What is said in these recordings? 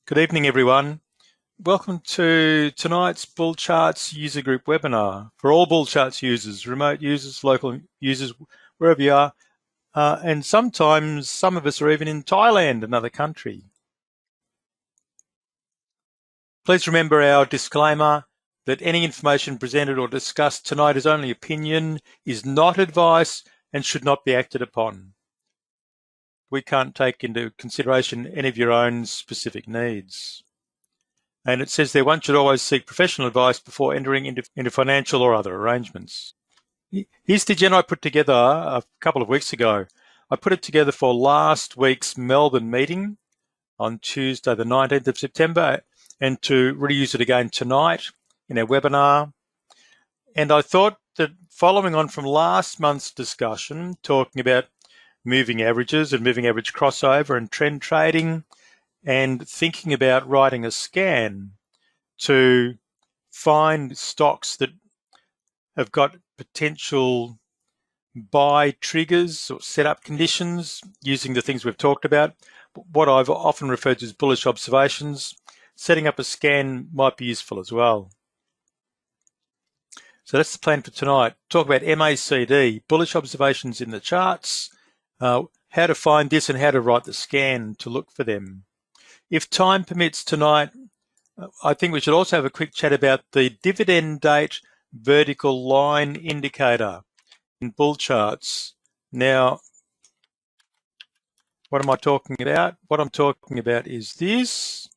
Good evening, everyone. Welcome to tonight's BullCharts user group webinar for all BullCharts users, remote users, local users, wherever you are. And sometimes some of us are even in Thailand, another country. Please remember our disclaimer that any information presented or discussed tonight is only opinion, is not advice, and should not be acted upon. We can't take into consideration any of your own specific needs. And it says there one should always seek professional advice before entering into financial or other arrangements. Here's the agenda I put together a couple of weeks ago. I put it together for last week's Melbourne meeting on Tuesday, the 19th of September, and to reuse it again tonight in our webinar. And I thought that following on from last month's discussion, talking about moving averages and moving average crossover and trend trading, and thinking about writing a scan to find stocks that have got potential buy triggers or setup conditions using the things we've talked about, what I've often referred to as bullish observations. Setting up a scan might be useful as well. So that's the plan for tonight. Talk about MACD, bullish observations in the charts, how to find this and how to write the scan to look for them. If time permits tonight, I think we should also have a quick chat about the dividend date vertical line indicator in BullCharts. Now, what am I talking about? What I'm talking about is this.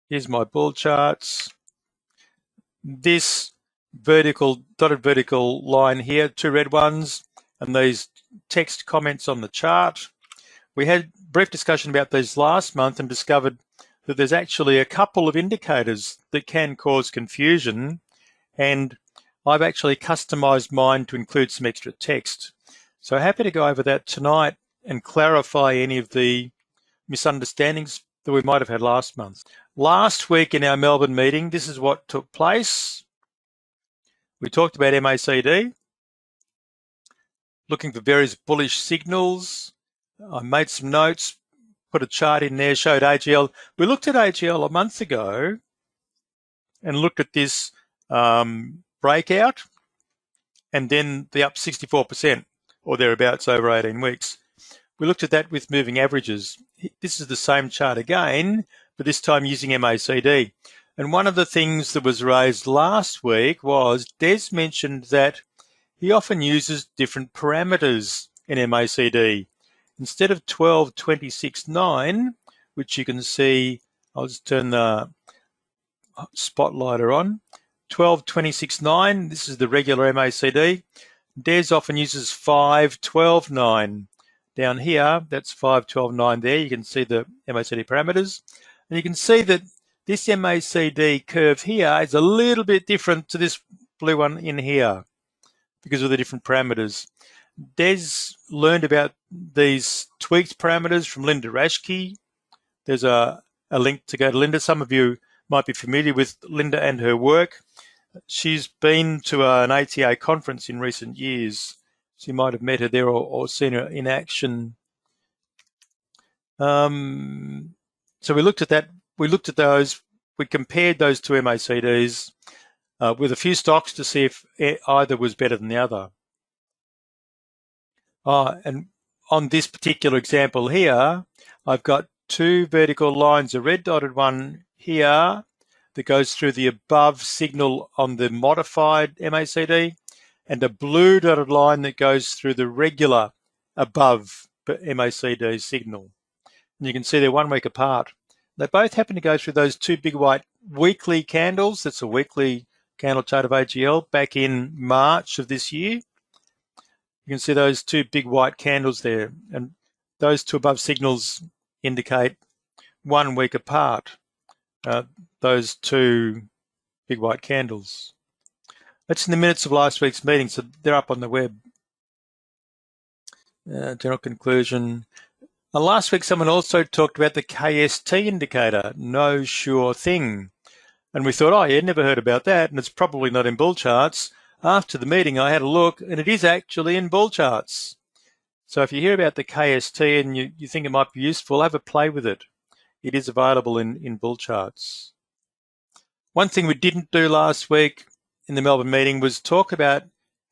Here's my BullCharts. This dotted vertical line here, two red ones, and these text comments on the chart. We had a brief discussion about these last month and discovered that there's actually a couple of indicators that can cause confusion, and I've actually customized mine to include some extra text. So happy to go over that tonight and clarify any of the misunderstandings that we might have had last month. Last week in our Melbourne meeting, this is what took place. We talked about MACD, looking for various bullish signals. I made some notes, put a chart in there, showed AGL. We looked at AGL a month ago and looked at this breakout and then the up 64% or thereabouts over 18 weeks. We looked at that with moving averages. This is the same chart again, but this time using MACD. And one of the things that was raised last week was Des mentioned that he often uses different parameters in MACD. Instead of 12.26.9, which you can see, I'll just turn the spotlighter on, 12.26.9, this is the regular MACD. Des often uses 5.12.9. Down here, that's 5.12.9 there. You can see the MACD parameters. And you can see that this MACD curve here is a little bit different to this blue one in here because of the different parameters. Des learned about these tweaked parameters from Linda Raschke. There's a link to go to Linda. Some of you might be familiar with Linda and her work. She's been to an ATA conference in recent years. So you might have met her there or seen her in action. So we looked at that. We looked at those. We compared those two MACDs with a few stocks to see if either was better than the other. And on this particular example here, I've got two vertical lines, a red dotted one here that goes through the above signal on the modified MACD, and a blue dotted line that goes through the regular above MACD signal. And you can see they're 1 week apart. They both happen to go through those two big white weekly candles. That's a weekly candle chart of AGL back in March of this year. You can see those two big white candles there, and those two above signals indicate 1 week apart, those two big white candles. That's in the minutes of last week's meeting, so they're up on the web. General conclusion. Last week, someone also talked about the KST indicator, no sure thing. And we thought, oh, yeah, never heard about that, and it's probably not in BullCharts. After the meeting, I had a look, and it is actually in BullCharts. So if you hear about the KST and you think it might be useful, have a play with it. it is available in BullCharts. One thing we didn't do last week in the Melbourne meeting was talk about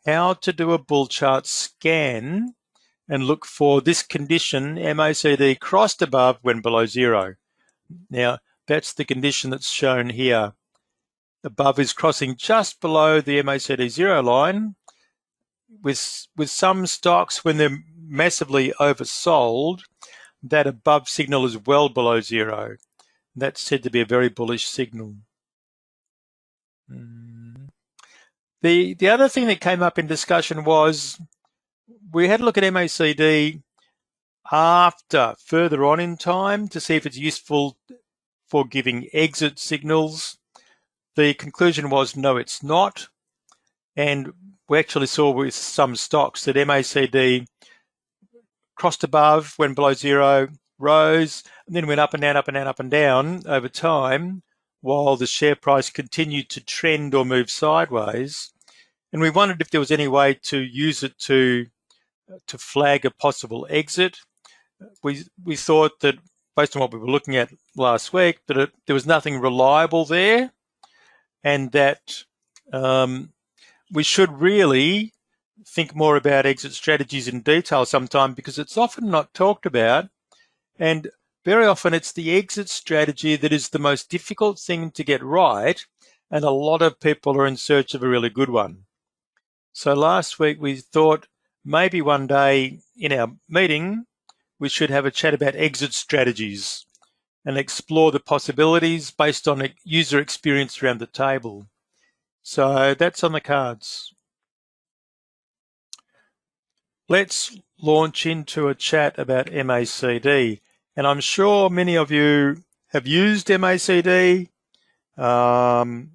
how to do a BullChart scan and look for this condition, MACD crossed above when below zero. Now, that's the condition that's shown here. Above is crossing just below the MACD zero line. With some stocks, when they're massively oversold, that above signal is well below zero. That's said to be a very bullish signal. The other thing that came up in discussion was we had a look at MACD after, further on in time, to see if it's useful for giving exit signals. The conclusion was no, it's not. And we actually saw with some stocks that MACD crossed above, went below zero, rose, and then went up and down, up and down, up and down over time, while the share price continued to trend or move sideways. And we wondered if there was any way to use it to flag a possible exit. We thought that, based on what we were looking at last week, that there was nothing reliable there, and that we should really think more about exit strategies in detail sometime, because it's often not talked about, and very often it's the exit strategy that is the most difficult thing to get right, and a lot of people are in search of a really good one. So last week we thought maybe one day in our meeting we should have a chat about exit strategies and explore the possibilities based on user experience around the table. So that's on the cards. Let's launch into a chat about MACD. And I'm sure many of you have used MACD, and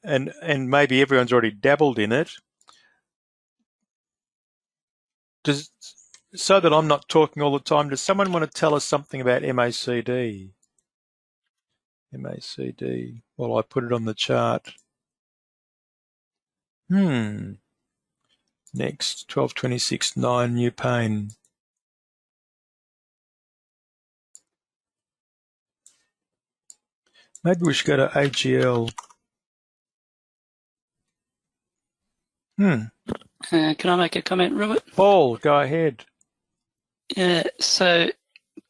maybe everyone's already dabbled in it. So that I'm not talking all the time, does someone want to tell us something about MACD? MACD, well, I put it on the chart. Next, 12.26.9, new pane. Maybe we should go to AGL. Can I make a comment, Robert? Paul, go ahead. So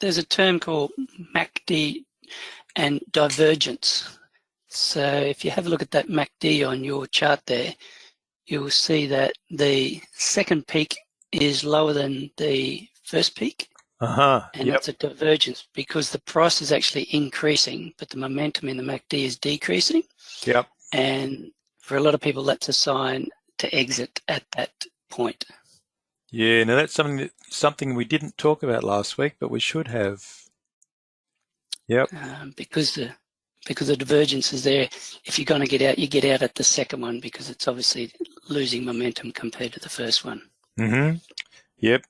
there's a term called MACD and divergence. So if you have a look at that MACD on your chart there, you'll see that the second peak is lower than the first peak. And that's a divergence because the price is actually increasing, but the momentum in the MACD is decreasing. Yep. And for a lot of people, that's a sign to exit at that point. Yeah, now that's something we didn't talk about last week, but we should have. Yep. Because the divergence is there. If you're going to get out, you get out at the second one because it's obviously losing momentum compared to the first one. Yep.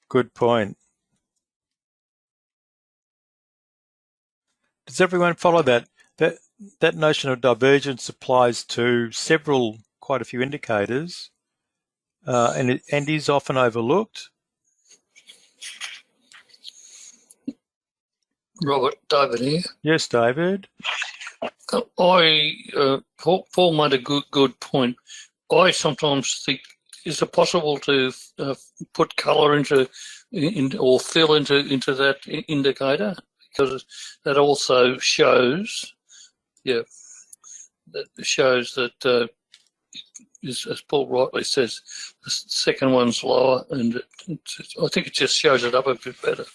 Good point. Does everyone follow that? That notion of divergence applies to quite a few indicators, and is often overlooked. Robert, David here. Yes, David. Paul made a good point. I sometimes think, is it possible to put colour or fill into that indicator? Because that also shows, that as Paul rightly says, the second one's lower, and I think it just shows it up a bit better.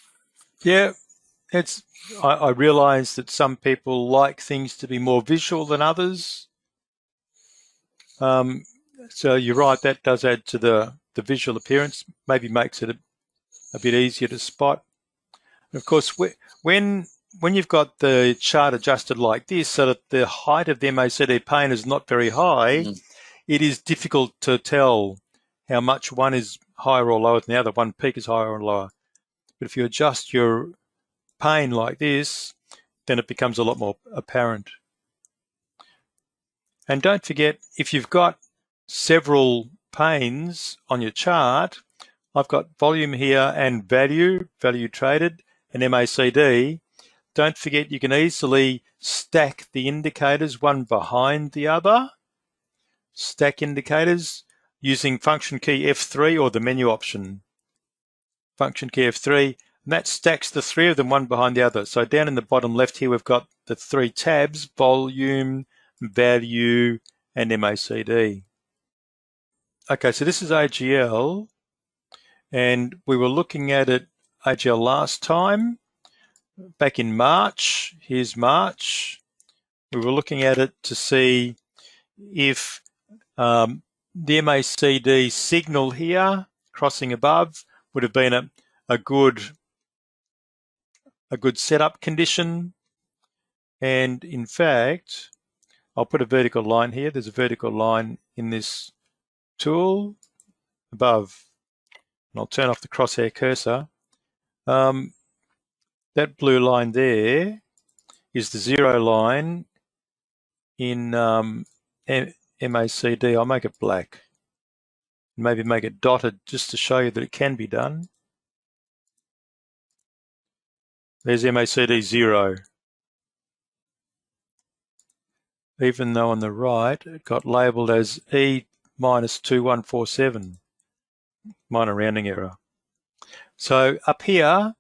Yeah, I realise that some people like things to be more visual than others. So you're right, that does add to the visual appearance, maybe makes it a bit easier to spot. And of course, when you've got the chart adjusted like this, so that the height of the MACD pane is not very high, it is difficult to tell how much one is higher or lower than the other. One peak is higher or lower. But if you adjust your pane like this, then it becomes a lot more apparent. And don't forget, if you've got several panes on your chart, I've got volume here and value traded, and MACD. don't forget you can easily stack the indicators one behind the other. Stack indicators using function key F3 or the menu option. Function key F3, and that stacks the three of them one behind the other. So down in the bottom left here, we've got the three tabs: volume, value, and MACD. Okay, so this is AGL, and we were looking at it, AGL last time, back in March. Here's March. We were looking at it to see if the MACD signal here, crossing above, would have been a good setup condition. And in fact, I'll put a vertical line here. There's a vertical line in this tool above, and I'll turn off the crosshair cursor. That blue line there is the zero line in MACD. I'll make it black. Maybe make it dotted just to show you that it can be done. There's MACD 0. Even though on the right it got labelled as E minus 2147, minor rounding error. So up here,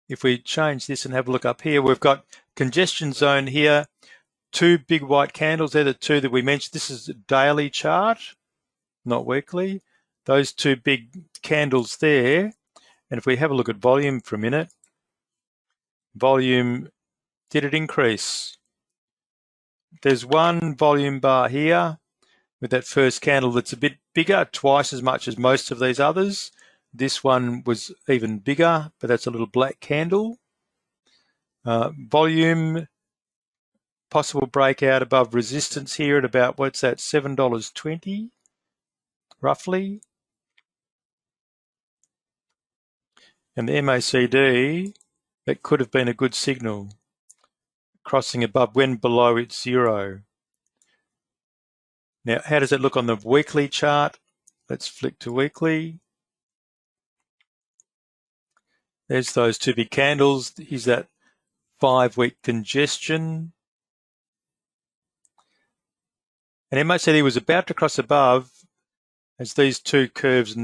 if we change this and have a look up here, we've got congestion zone here, two big white candles. They're the two that we mentioned. This is a daily chart, not weekly. Those two big candles there. And if we have a look at volume for a minute, volume, did it increase? There's one volume bar here with that first candle that's a bit bigger, twice as much as most of these others. This one was even bigger, but that's a little black candle. Volume, possible breakout above resistance here at about, what's that, $7.20, roughly. And the MACD, that could have been a good signal, crossing above when below it's 0. Now, how does it look on the weekly chart? Let's flick to weekly. There's those two big candles. Here's that 5-week congestion. And MACD was about to cross above as these two curves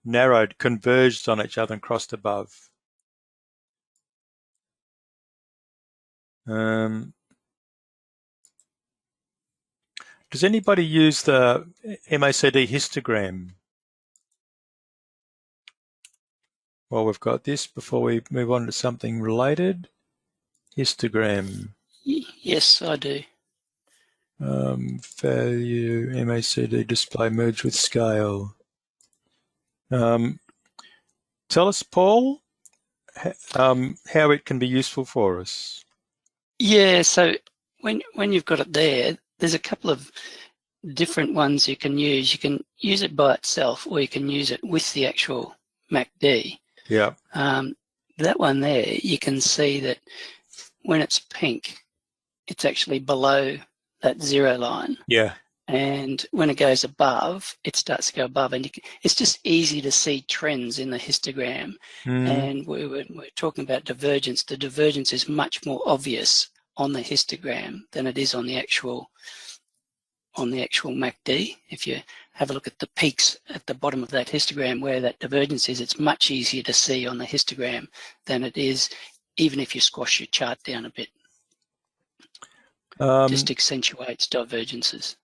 narrowed, converged on each other and crossed above. Does anybody use the MACD histogram? Well, we've got this before we move on to something related. Histogram. Yes, I do. Value, MACD display, merge with scale. Tell us, Paul, how it can be useful for us. Yeah, so when you've got it there, there's a couple of different ones you can use. You can use it by itself, or you can use it with the actual MACD. Yeah. That one there, you can see that when it's pink, it's actually below that 0 line. Yeah. And when it goes above, it starts to go above. And it's just easy to see trends in the histogram. And we're talking about divergence. The divergence is much more obvious on the histogram than it is on the actual MACD. If you have a look at the peaks at the bottom of that histogram where that divergence is, it's much easier to see on the histogram than it is even if you squash your chart down a bit. Just accentuates divergences.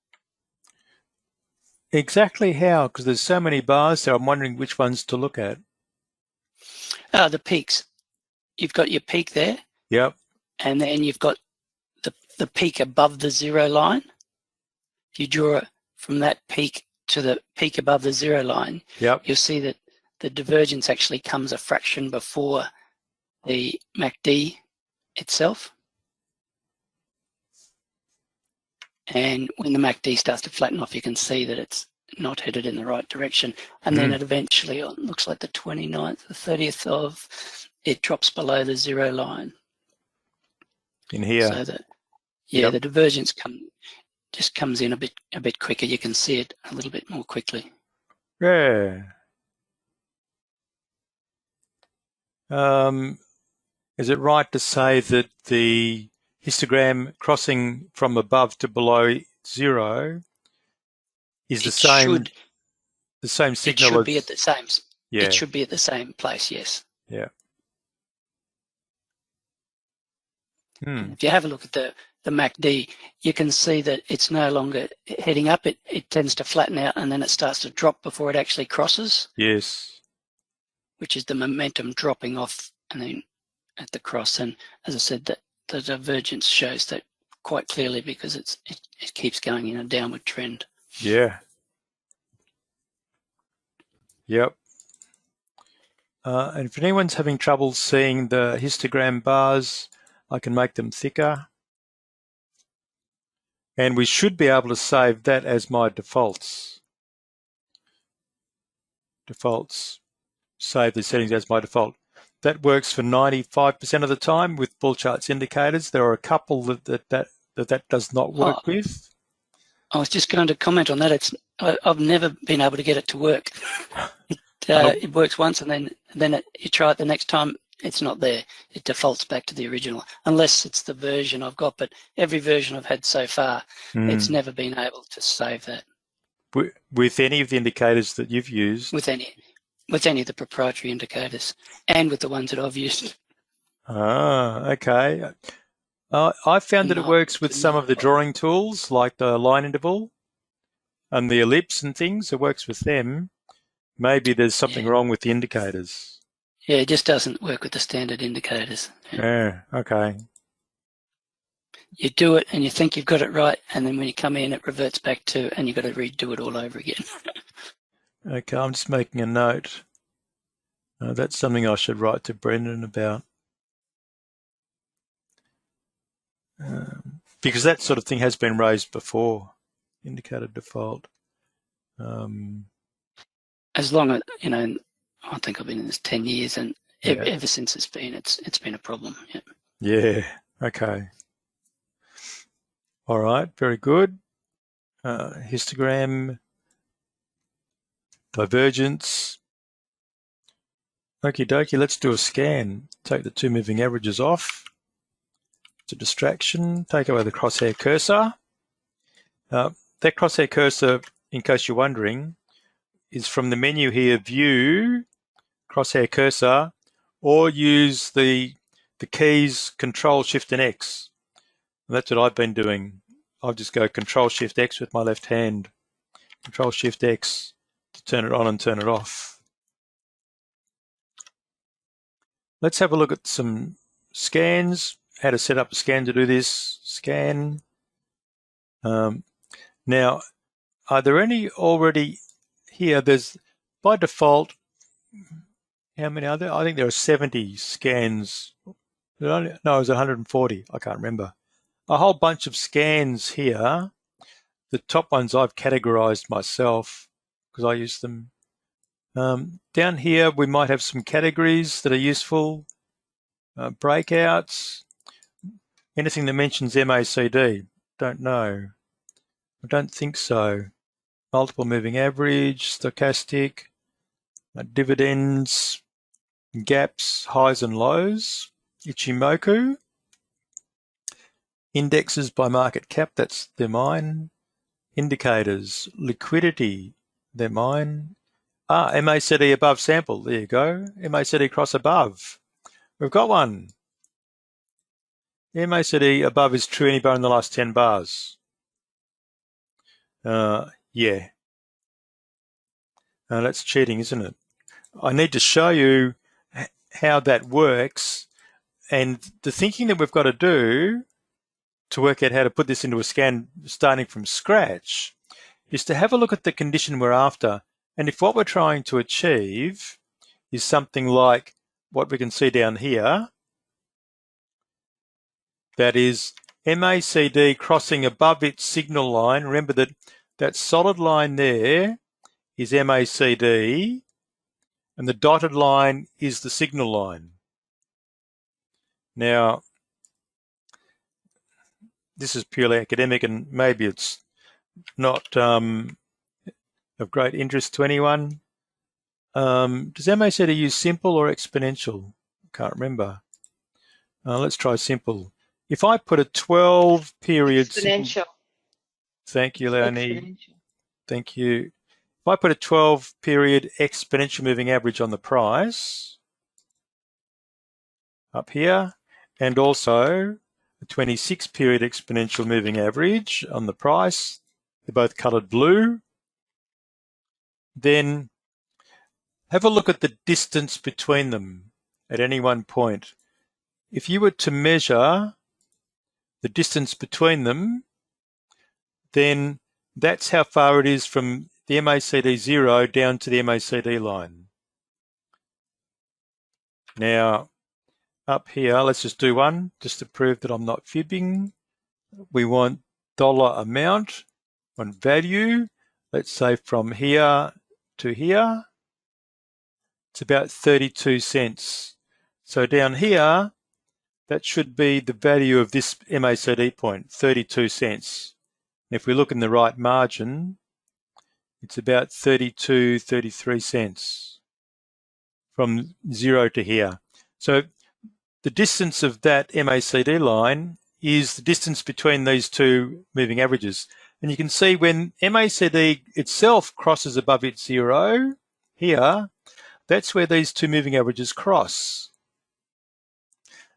Exactly how? Because there's so many bars there, I'm wondering which ones to look at. The peaks. You've got your peak there. Yep. And then you've got the peak above the 0 line. If you draw it from that peak to the peak above the 0 line, yep, you'll see that the divergence actually comes a fraction before the MACD itself. And when the MACD starts to flatten off, you can see that it's not headed in the right direction. And then it eventually, it looks like the 29th, the 30th of, it drops below the 0 line. In here. So that, yeah, the divergence just comes in a bit quicker. You can see it a little bit more quickly. Yeah. Is it right to say that the histogram crossing from above to below 0 is the same signal? It should be at the same. Yeah. It should be at the same place. Yes. Yeah. If you have a look at the MACD, you can see that it's no longer heading up. It tends to flatten out and then it starts to drop before it actually crosses. Yes. Which is the momentum dropping off and then at the cross. And as I said, that the divergence shows that quite clearly because it keeps going in a downward trend. Yeah. Yep. And if anyone's having trouble seeing the histogram bars, I can make them thicker. And we should be able to save that as my defaults. Save the settings as my default. That works for 95% of the time with BullCharts indicators. There are a couple that does not work with. I was just going to comment on that. I've never been able to get it to work. It works once and then you try it the next time, it's not there. It defaults back to the original, unless it's the version I've got. But every version I've had so far, it's never been able to save that. With any of the indicators that you've used? With any of the proprietary indicators and with the ones that I've used. Ah, okay. I found that it works with some of the drawing tools, like the line interval and the ellipse and things. It works with them. Maybe there's something wrong with the indicators. Yeah, it just doesn't work with the standard indicators. Yeah, okay. You do it and you think you've got it right, and then when you come in, it reverts back to, and you've got to redo it all over again. Okay, I'm just making a note. That's something I should write to Brendan about. Because that sort of thing has been raised before, indicator default. As long as, I think I've been in this 10 years, and ever since it's been a problem. Yeah, okay. All right, very good. Histogram, divergence. Okie dokie, let's do a scan. Take the two moving averages off. It's a distraction. Take away the crosshair cursor. That crosshair cursor, in case you're wondering, is from the menu here, View, crosshair cursor, or use the keys Control, Shift, and X. And that's what I've been doing. I'll just go Control, Shift, X with my left hand. Control, Shift, X to turn it on and turn it off. Let's have a look at some scans, how to set up a scan to do this. Scan. Now, are there any already here? There's, by default, how many are there? I think there are 70 scans. No, it was 140. I can't remember. A whole bunch of scans here. The top ones I've categorized myself because I use them. Down here, we might have some categories that are useful. Breakouts. Anything that mentions MACD? Don't know. I don't think so. Multiple moving average, stochastic, dividends, gaps, highs and lows, Ichimoku, indexes by market cap, they're mine, indicators, liquidity, they're mine. MACD above sample, there you go, MACD cross above. We've got one. MACD above is true anywhere in the last 10 bars. Yeah. That's cheating, isn't it? I need to show you how that works, and the thinking that we've got to do to work out how to put this into a scan starting from scratch is to have a look at the condition we're after. And if what we're trying to achieve is something like what we can see down here, that is MACD crossing above its signal line. Remember that solid line there is MACD, and the dotted line is the signal line. Now, this is purely academic, and maybe it's not of great interest to anyone. Does MACD use simple or exponential? Can't remember. Let's try simple. If I put a 12-period... Exponential. Thank you, Leonie. Exponential. Thank you. If I put a 12-period exponential moving average on the price, up here, and also a 26-period exponential moving average on the price, they're both coloured blue, then have a look at the distance between them at any one point. If you were to measure the distance between them, then that's how far it is from the MACD 0 down to the MACD line. Now, up here, let's just do one, just to prove that I'm not fibbing. We want dollar amount on value. Let's say from here to here, it's about 32 cents. So down here, that should be the value of this MACD point, 32 cents. And if we look in the right margin, it's about 32, 33 cents from 0 to here. So the distance of that MACD line is the distance between these two moving averages. And you can see when MACD itself crosses above its 0 here, that's where these two moving averages cross.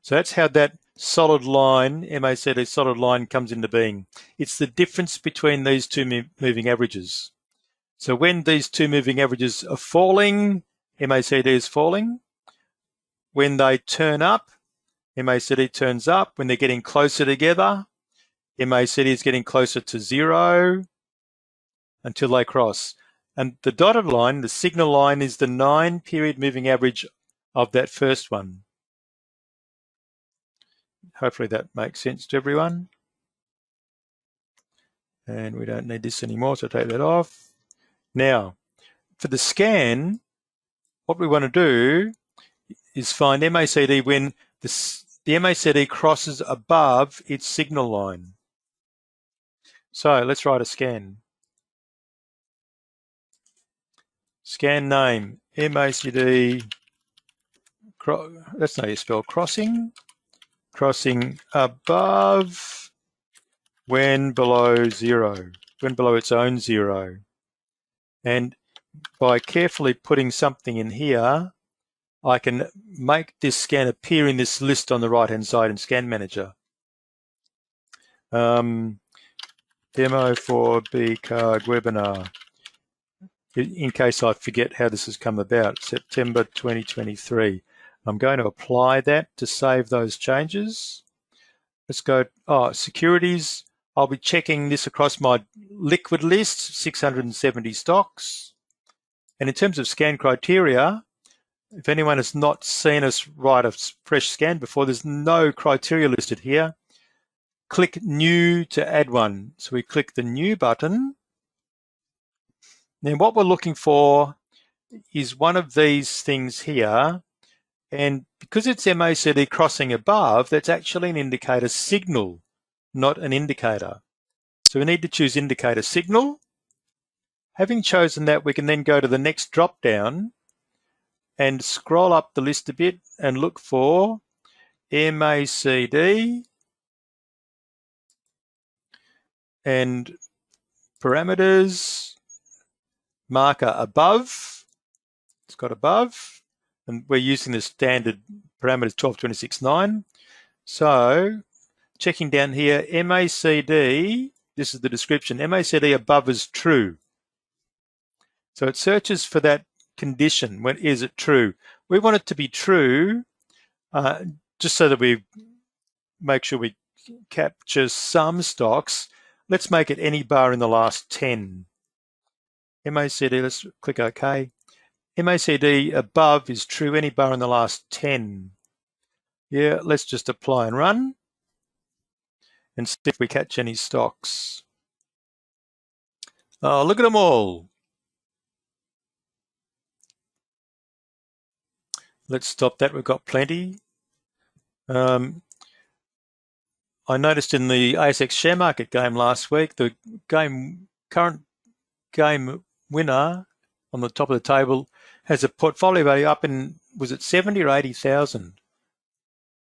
So that's how that solid line, MACD solid line, comes into being. It's the difference between these two moving averages. So when these two moving averages are falling, MACD is falling. When they turn up, MACD turns up. When they're getting closer together, MACD is getting closer to 0 until they cross. And the dotted line, the signal line, is the 9-period moving average of that first one. Hopefully that makes sense to everyone. And we don't need this anymore, so take that off. Now, for the scan, what we want to do is find MACD when the MACD crosses above its signal line. So let's write a scan. Scan name, MACD, that's how you spell crossing. Crossing above when below 0, when below its own 0. And by carefully putting something in here, I can make this scan appear in this list on the right-hand side in Scan Manager. Demo for B-Card webinar. In case I forget how this has come about, September 2023. I'm going to apply that to save those changes. Let's go, securities. I'll be checking this across my liquid list, 670 stocks. And in terms of scan criteria, if anyone has not seen us write a fresh scan before, there's no criteria listed here. Click New to add one. So we click the New button. Now what we're looking for is one of these things here. And because it's MACD crossing above, that's actually an indicator signal, not an indicator. So we need to choose indicator signal. Having chosen that, we can then go to the next drop down and scroll up the list a bit and look for MACD and parameters, marker above. It's got above. And we're using the standard parameters 12.26.9. So checking down here, MACD, this is the description, MACD above is true. So it searches for that condition. When is it true? We want it to be true, just so that we make sure we capture some stocks. Let's make it any bar in the last 10. MACD, let's click OK. MACD above is true, any bar in the last 10. Yeah, let's just apply and run and see if we catch any stocks. Oh, look at them all. Let's stop that, we've got plenty. I noticed in the ASX share market game last week, the current game winner on the top of the table has a portfolio value up in, was it 70 or 80,000?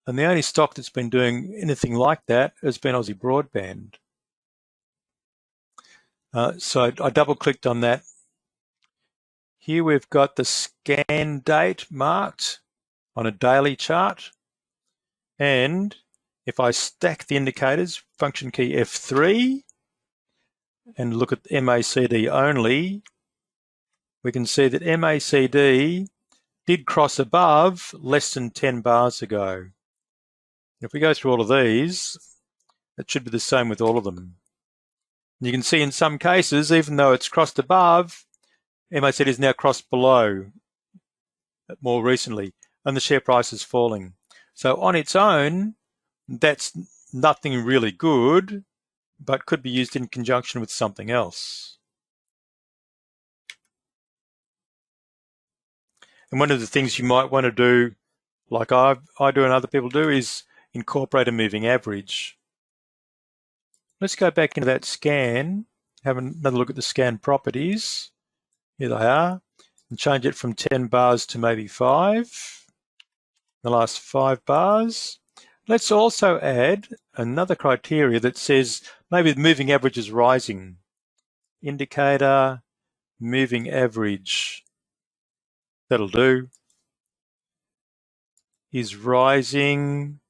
And the only stock that's been doing anything like that has been Aussie Broadband. So I double-clicked on that. Here we've got the scan date marked on a daily chart. And if I stack the indicators, function key F3, and look at MACD only, we can see that MACD did cross above less than 10 bars ago. If we go through all of these, it should be the same with all of them. You can see in some cases, even though it's crossed above, MACD is now crossed below more recently, and the share price is falling. So on its own, that's nothing really good, but could be used in conjunction with something else. And one of the things you might want to do, like I do and other people do, is incorporate a moving average. Let's go back into that scan, have another look at the scan properties. Here they are, and change it from 10 bars to maybe 5, the last 5 bars. Let's also add another criteria that says maybe the moving average is rising. Indicator, moving average, that'll do. Is rising,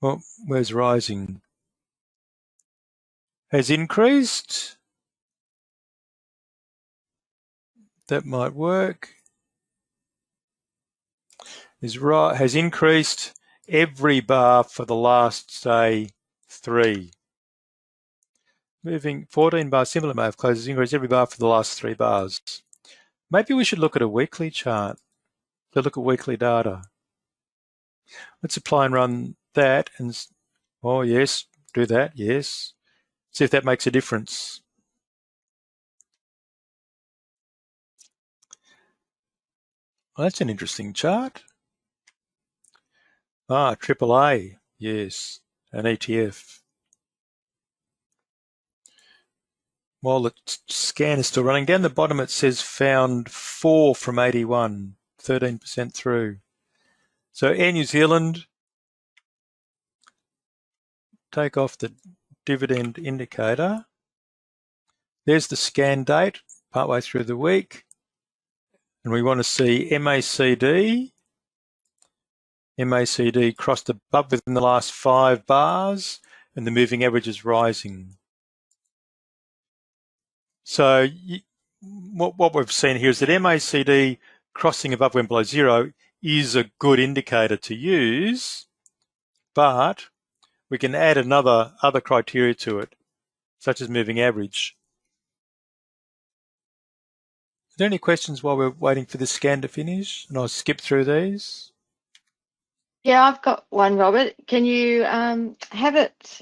well, where's rising? Has increased. That might work. Has increased every bar for the last, say, 3. Moving 14 bars, similar may have closed, has increased every bar for the last 3 bars. Maybe we should look at a weekly chart. So look at weekly data. Let's apply and run that, and oh yes, do that, yes. See if that makes a difference. Well, that's an interesting chart. AAA, yes, an ETF. While the scan is still running, down the bottom it says found 4 from 81, 13% through. So Air New Zealand, take off the dividend indicator. There's the scan date, partway through the week. And we want to see MACD. MACD crossed above within the last 5 bars, and the moving average is rising. So what we've seen here is that MACD crossing above when below 0 is a good indicator to use, but we can add other criteria to it, such as moving average. Are there any questions while we're waiting for this scan to finish? And I'll skip through these. Yeah, I've got one, Robert. Can you have it,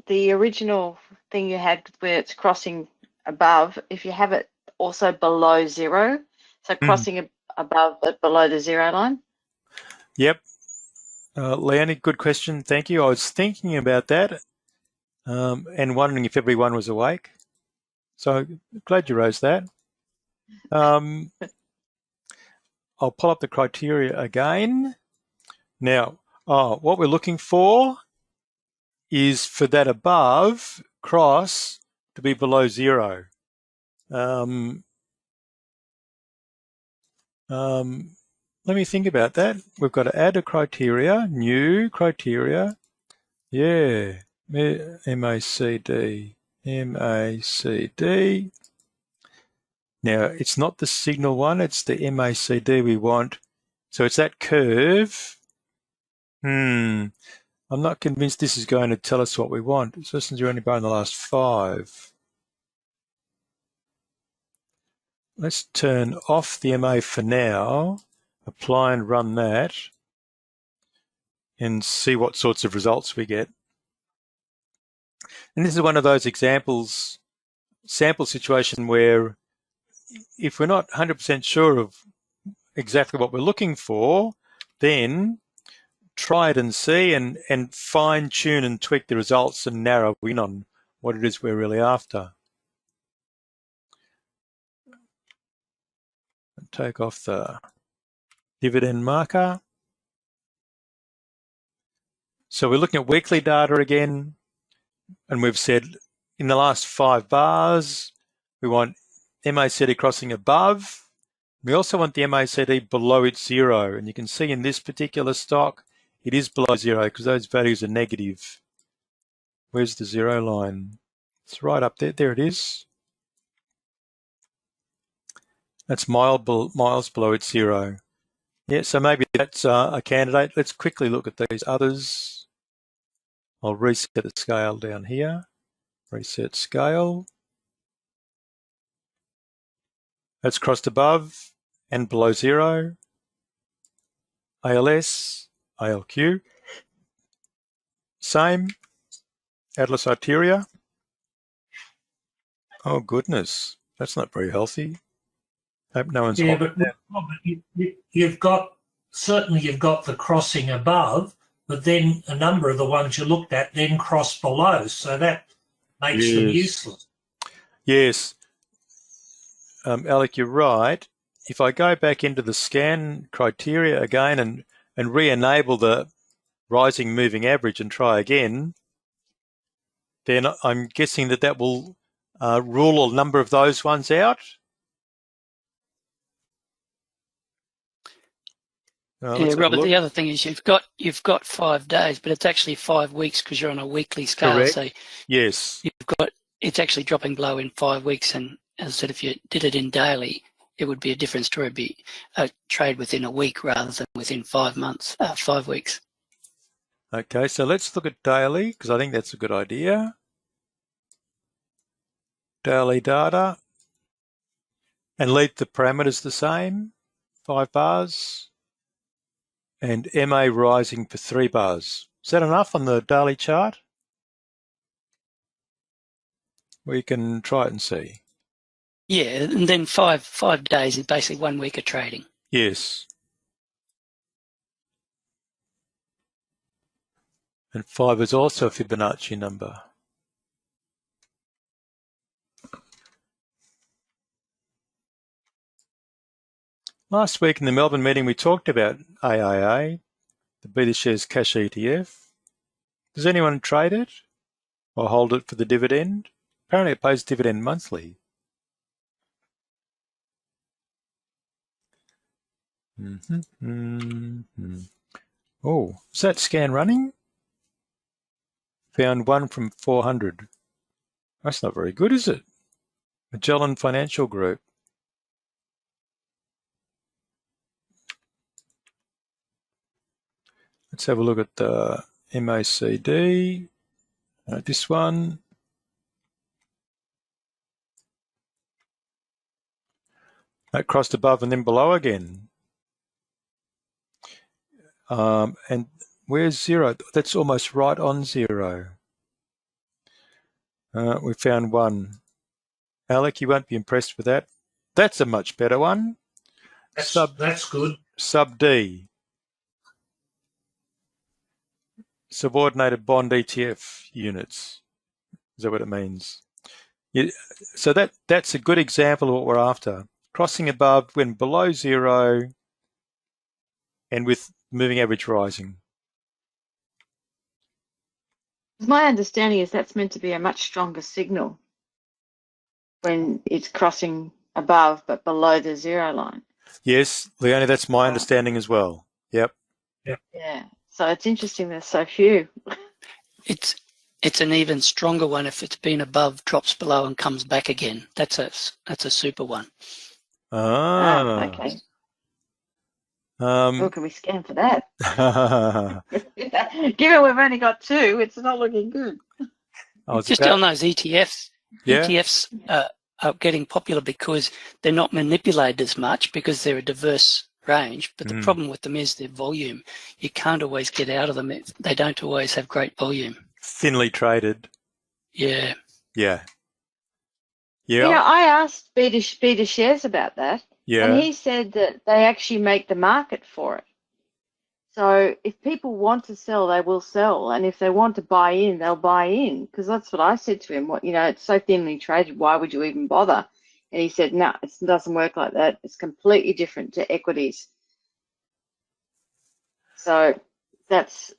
the original thing you had where it's crossing above, if you have it also below 0, so crossing above but below the 0 line? Yep. Leonie, good question. Thank you. I was thinking about that and wondering if everyone was awake. So glad you raised that. I'll pull up the criteria again. Now, what we're looking for is for that above cross to be below 0. Let me think about that. We've got to add a criteria, new criteria. Yeah, MACD. MACD. Now, it's not the signal one, it's the MACD we want. So it's that curve. I'm not convinced this is going to tell us what we want. So since you're only buying the last 5. Let's turn off the MA for now, apply and run that, and see what sorts of results we get. And this is one of those examples, sample situation where if we're not 100% sure of exactly what we're looking for, then try it and see and fine tune and tweak the results and narrow in on what it is we're really after. Take off the dividend marker. So we're looking at weekly data again, and we've said in the last 5 bars, we want MACD crossing above. We also want the MACD below its zero, and you can see in this particular stock, it is below zero because those values are negative. Where's the zero line? It's right up there. There it is. That's miles below its zero. Yeah, so maybe that's a candidate. Let's quickly look at these others. I'll reset the scale down here. Reset scale. That's crossed above and below zero. ALS, ALQ. Same. Atlas Arteria. Oh, goodness. That's not very healthy. Hope no one's but you've got the crossing above, but then a number of the ones you looked at then cross below, so that makes them useless. Yes. Alec, you're right. If I go back into the scan criteria again and re-enable the rising moving average and try again, then I'm guessing that will rule a number of those ones out. Yeah, Robert, the other thing is you've got 5 days, but it's actually 5 weeks because you're on a weekly scale. Correct. So yes, it's actually dropping below in 5 weeks. And as I said, if you did it in daily, it would be a different story. It'd be a trade within a week rather than within 5 months, 5 weeks. Okay, so let's look at daily because I think that's a good idea. Daily data, and leave the parameters the same, 5 bars. And MA rising for 3 bars. Is that enough on the daily chart? We can try it and see. Yeah, and then 5 days is basically 1 week of trading. Yes. And 5 is also a Fibonacci number. Last week in the Melbourne meeting, we talked about AIA, the BullShares Cash ETF. Does anyone trade it or hold it for the dividend? Apparently it pays dividend monthly. Oh, is that scan running? Found one from 400. That's not very good, is it? Magellan Financial Group. Let's have a look at the MACD. This one. That crossed above and then below again. And where's zero? That's almost right on zero. We found one. Alec, you won't be impressed with that. That's a much better one. That's good. Sub D. Subordinated bond ETF units. Is that what it means? Yeah, so that's a good example of what we're after. Crossing above when below zero and with moving average rising. My understanding is that's meant to be a much stronger signal when it's crossing above but below the zero line. Yes, Leonie, that's my understanding as well. Yep. Yeah. So it's interesting there's so few. It's an even stronger one if it's been above, drops below, and comes back again. That's a super one. Okay. Who can we scan for that? Given we've only got 2, it's not looking good. Just on those ETFs. Yeah. ETFs are getting popular because they're not manipulated as much because they're a diverse range. But the problem with them is their volume. You can't always get out of them. They don't always have great volume. Thinly traded. Yeah. Yeah. You know, I asked BullShares about that. Yeah. And he said that they actually make the market for it. So if people want to sell, they will sell. And if they want to buy in, they'll buy in. Because that's what I said to him. It's so thinly traded. Why would you even bother? And he said, no, it doesn't work like that. It's completely different to equities. So that's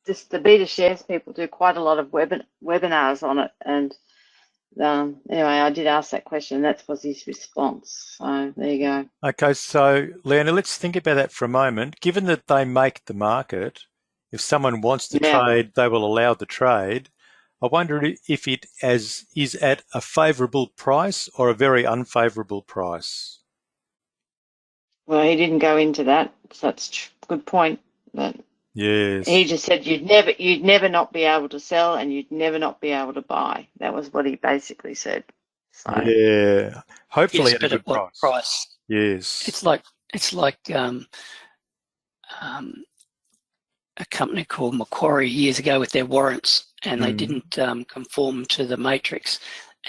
just the beta shares people do quite a lot of webinars on it, and anyway, I did ask that question. That was his response. So there you go. Okay, so Leona, let's think about that for a moment. Given that they make the market, if someone wants to trade, they will allow the trade. I wonder if it is at a favourable price or a very unfavourable price. Well, he didn't go into that, so that's a good point. But yes, he just said you'd never not be able to sell and you'd never not be able to buy. That was what he basically said. So, yeah, hopefully yes, at a good what price? Yes, it's like a company called Macquarie years ago with their warrants, and they didn't conform to the matrix,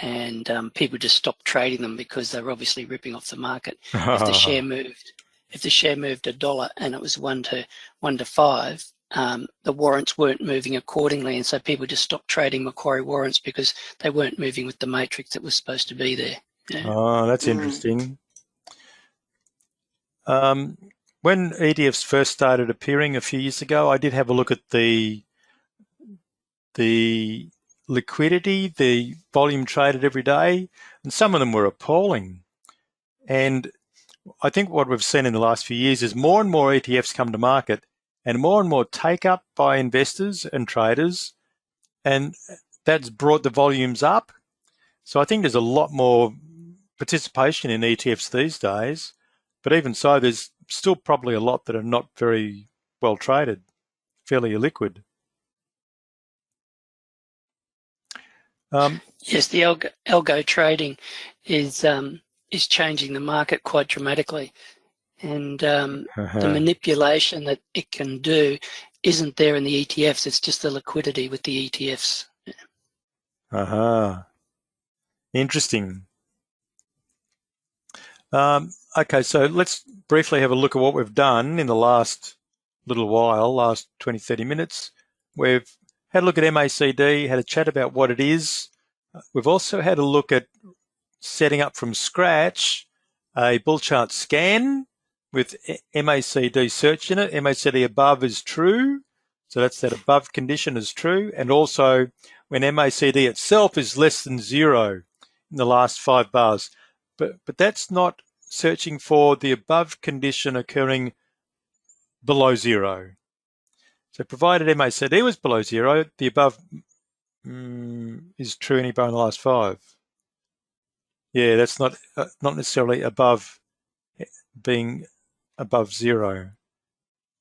and people just stopped trading them because they were obviously ripping off the market. If the share moved $1 and it was 1 to 5, the warrants weren't moving accordingly, and so people just stopped trading Macquarie warrants because they weren't moving with the matrix that was supposed to be there. Yeah. Oh, that's interesting. When ETFs first started appearing a few years ago, I did have a look at the liquidity, the volume traded every day, and some of them were appalling. And I think what we've seen in the last few years is more and more ETFs come to market and more take up by investors and traders, and that's brought the volumes up. So I think there's a lot more participation in ETFs these days, but even so, there's still probably a lot that are not very well traded, fairly illiquid. Yes, the algo trading is changing the market quite dramatically, and the manipulation that it can do isn't there in the ETFs. It's just the liquidity with the ETFs. Interesting. Okay, so let's briefly have a look at what we've done in the last little while, last 20, 30 minutes. We've had a look at MACD, had a chat about what it is. We've also had a look at setting up from scratch a BullChart scan with MACD search in it. MACD above is true, so that's that above condition is true, and also when MACD itself is less than 0 in the last 5 bars. But that's not searching for the above condition occurring below 0. So provided MACD was below 0, the above is true any bar in the last 5. Yeah, that's not necessarily above being above 0.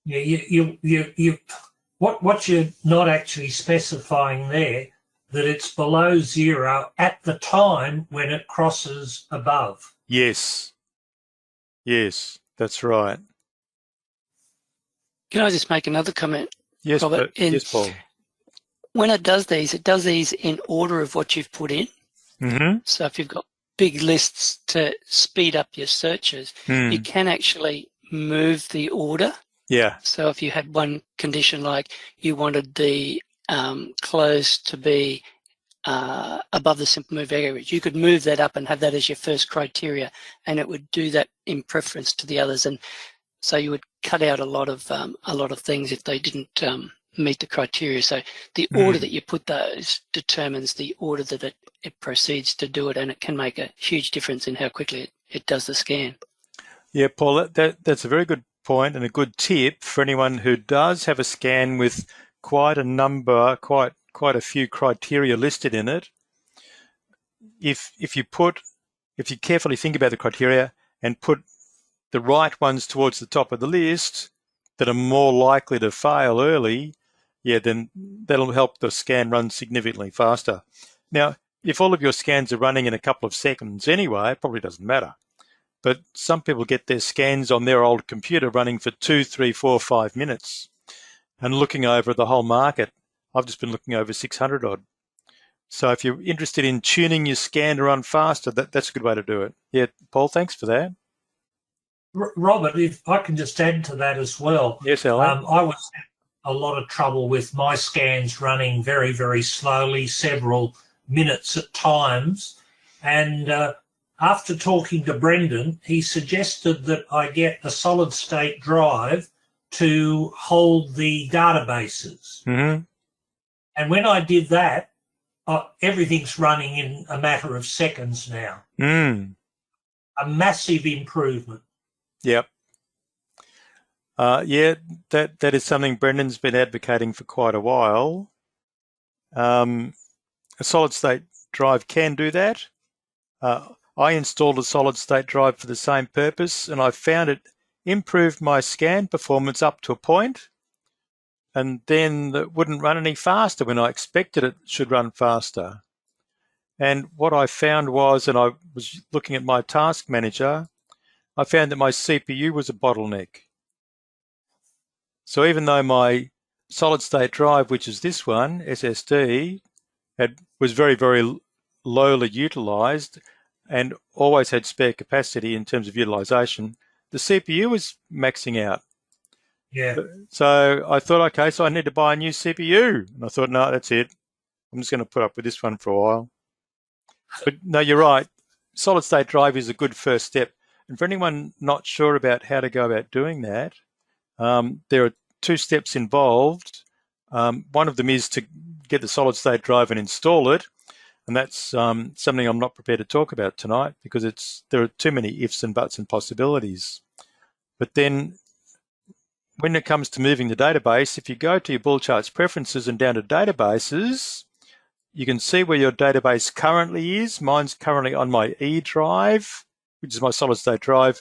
Yeah, what you're not actually specifying there, that it's below 0 at the time when it crosses above. Yes, that's right. Can I just make another comment, yes, Robert? Yes, Paul. When it does these in order of what you've put in. So if you've got big lists to speed up your searches, you can actually move the order. Yeah. So if you had one condition like you wanted the close to be above the simple moving average, you could move that up and have that as your first criteria, and it would do that in preference to the others. And so you would cut out a lot of things if they didn't meet the criteria. So the order that you put those determines the order that it proceeds to do it, and it can make a huge difference in how quickly it does the scan. Yeah, Paul, that's a very good point and a good tip for anyone who does have a scan with quite a few criteria listed in it. If you carefully think about the criteria and put the right ones towards the top of the list that are more likely to fail early, then that'll help the scan run significantly faster. Now, if all of your scans are running in a couple of seconds anyway, it probably doesn't matter. But some people get their scans on their old computer running for 2, 3, 4, 5 minutes and looking over the whole market. I've just been looking over 600 odd. So if you're interested in tuning your scan to run faster, that's a good way to do it. Yeah, Paul, thanks for that. Robert, if I can just add to that as well. Yes, Alan. I was having a lot of trouble with my scans running very, very slowly, several minutes at times. And after talking to Brendan, he suggested that I get a solid state drive to hold the databases. Mm-hmm. And when I did that, everything's running in a matter of seconds now. Mm. A massive improvement. Yep. Yeah, that is something Brendan's been advocating for quite a while. A solid state drive can do that. I installed a solid state drive for the same purpose, and I found it improved my scan performance up to a point, and then it wouldn't run any faster when I expected it should run faster. And what I found was, and I was looking at my task manager, I found that my CPU was a bottleneck. So even though my solid state drive, which is this one, SSD, was very, very lowly utilized and always had spare capacity in terms of utilization, the CPU was maxing out. Yeah. So I thought, okay, so I need to buy a new CPU. And I thought, no, that's it. I'm just going to put up with this one for a while. But no, you're right. Solid state drive is a good first step. And for anyone not sure about how to go about doing that, there are two steps involved. One of them is to get the solid state drive and install it. And that's something I'm not prepared to talk about tonight because there are too many ifs and buts and possibilities. But then when it comes to moving the database, if you go to your BullCharts preferences and down to databases, you can see where your database currently is. Mine's currently on my E drive, which is my solid state drive.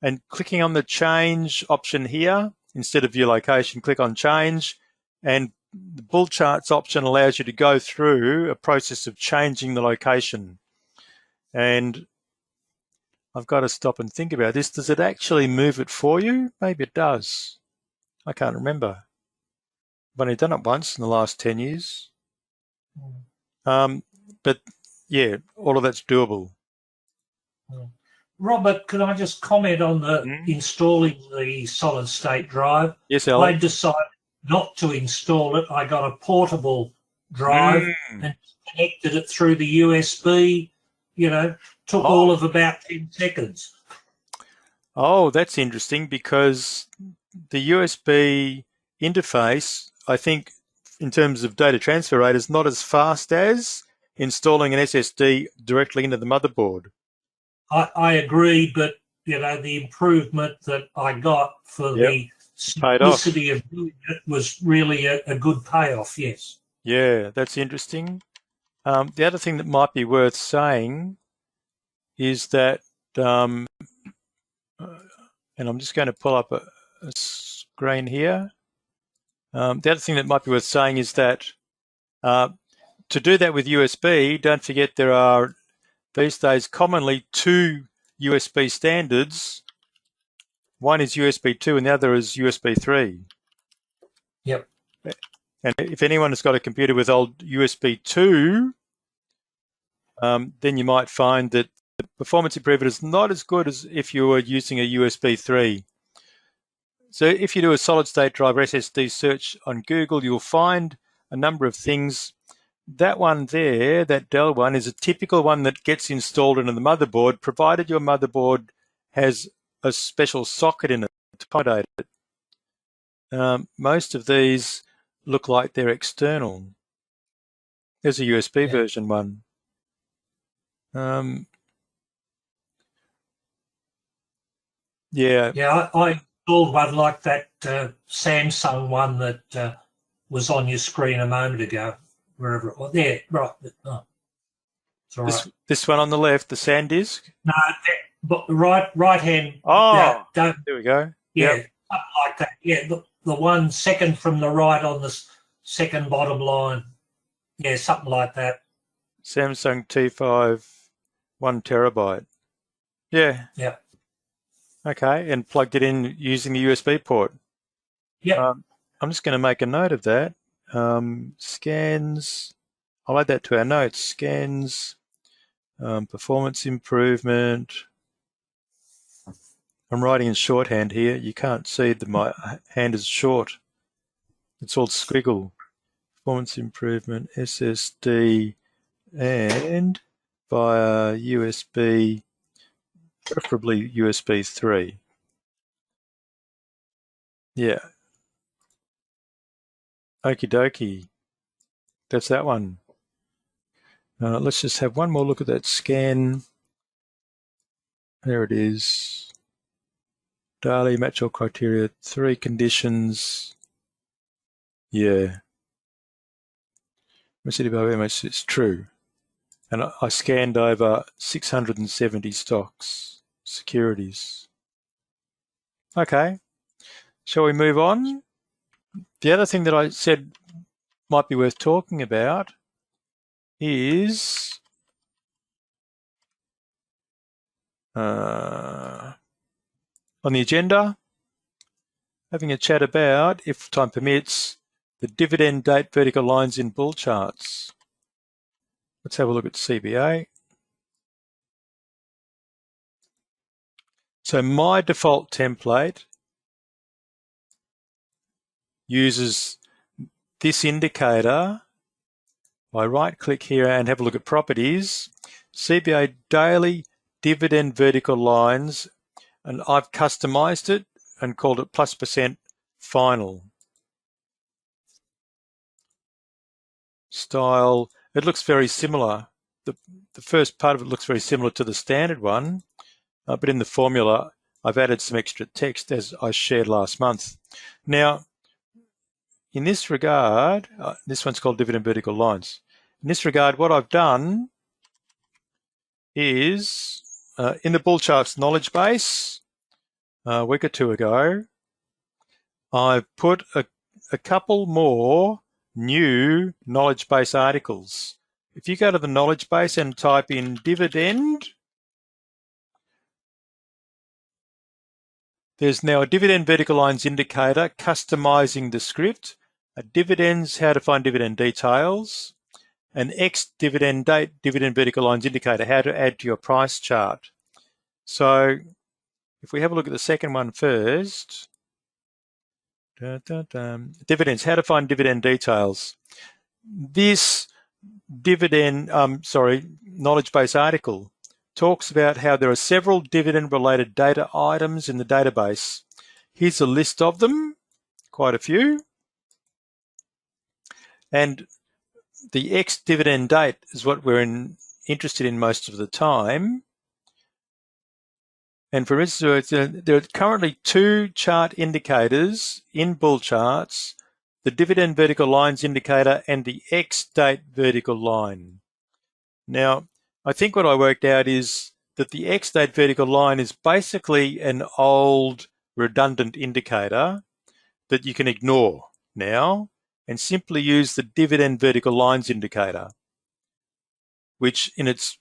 And clicking on the change option here, instead of view location, click on change. And the BullCharts option allows you to go through a process of changing the location. And I've got to stop and think about this. Does it actually move it for you? Maybe it does. I can't remember. I've only done it once in the last 10 years. But yeah, all of that's doable. Robert, can I just comment on the installing the solid state drive? Yes, Alan. I decided not to install it. I got a portable drive and connected it through the USB. Took all of about 10 seconds. Oh, that's interesting because the USB interface, I think, in terms of data transfer rate, is not as fast as installing an SSD directly into the motherboard. I agree, but the improvement that I got for the simplicity of doing it was really a good payoff. Yes. Yeah, that's interesting. The other thing that might be worth saying is that, and I'm just going to pull up a screen here. The other thing that might be worth saying is that to do that with USB, don't forget there are these days commonly two USB standards. One is USB 2 and the other is USB 3. Yep. And if anyone has got a computer with old USB 2, then you might find that the performance improvement is not as good as if you were using a USB 3. So if you do a solid state drive SSD search on Google, you'll find a number of things. That one there, that Dell one, is a typical one that gets installed into the motherboard, provided your motherboard has a special socket in it to accommodate it. Most of these look like they're external. There's a USB version one. Yeah, I installed one like that Samsung one that was on your screen a moment ago, wherever it was. There, right. Oh, it's all right. This one on the left, the SanDisk? No, but the right hand. Oh, there we go. Yeah, yep. Something like that. Yeah, the one second from the right on the second bottom line. Yeah, something like that. Samsung T5, 1 terabyte. Yeah. Yeah. Okay, and plugged it in using the USB port. Yeah. I'm just going to make a note of that. Scans. I'll add that to our notes. Scans, performance improvement. I'm writing in shorthand here. You can't see that my hand is short. It's all squiggle. Performance improvement, SSD, and via USB, preferably USB 3. Yeah. Okie dokie. That's that one. Let's just have one more look at that scan. There it is. Daily match all criteria, 3 conditions. Yeah. MACD above MACD, it's true. And I scanned over 670 stocks, securities. Okay. Shall we move on? The other thing that I said might be worth talking about is on the agenda, having a chat about, if time permits, the dividend date vertical lines in bull charts. Let's have a look at CBA. So my default template uses this indicator. I right-click here and have a look at properties, CBA daily dividend vertical lines, and I've customized it and called it +% final. Style, it looks very similar. The first part of it looks very similar to the standard one, but in the formula, I've added some extra text as I shared last month. Now, in this regard, this one's called dividend vertical lines. In this regard, what I've done is in the BullCharts knowledge base a week or two ago, I've put a couple more new knowledge base articles. If you go to the knowledge base and type in dividend, there's now a dividend vertical lines indicator customizing the script, a dividends, how to find dividend details, an ex-dividend date, dividend vertical lines indicator, how to add to your price chart. So if we have a look at the second one first, dividends, how to find dividend details. This knowledge base article talks about how there are several dividend-related data items in the database. Here's a list of them, quite a few. And the ex-dividend date is what we're interested in most of the time. And for instance, there are currently 2 chart indicators in BullCharts, the dividend vertical lines indicator and the ex-date vertical line. Now, I think what I worked out is that the ex-date vertical line is basically an old redundant indicator that you can ignore now and simply use the dividend vertical lines indicator, which in its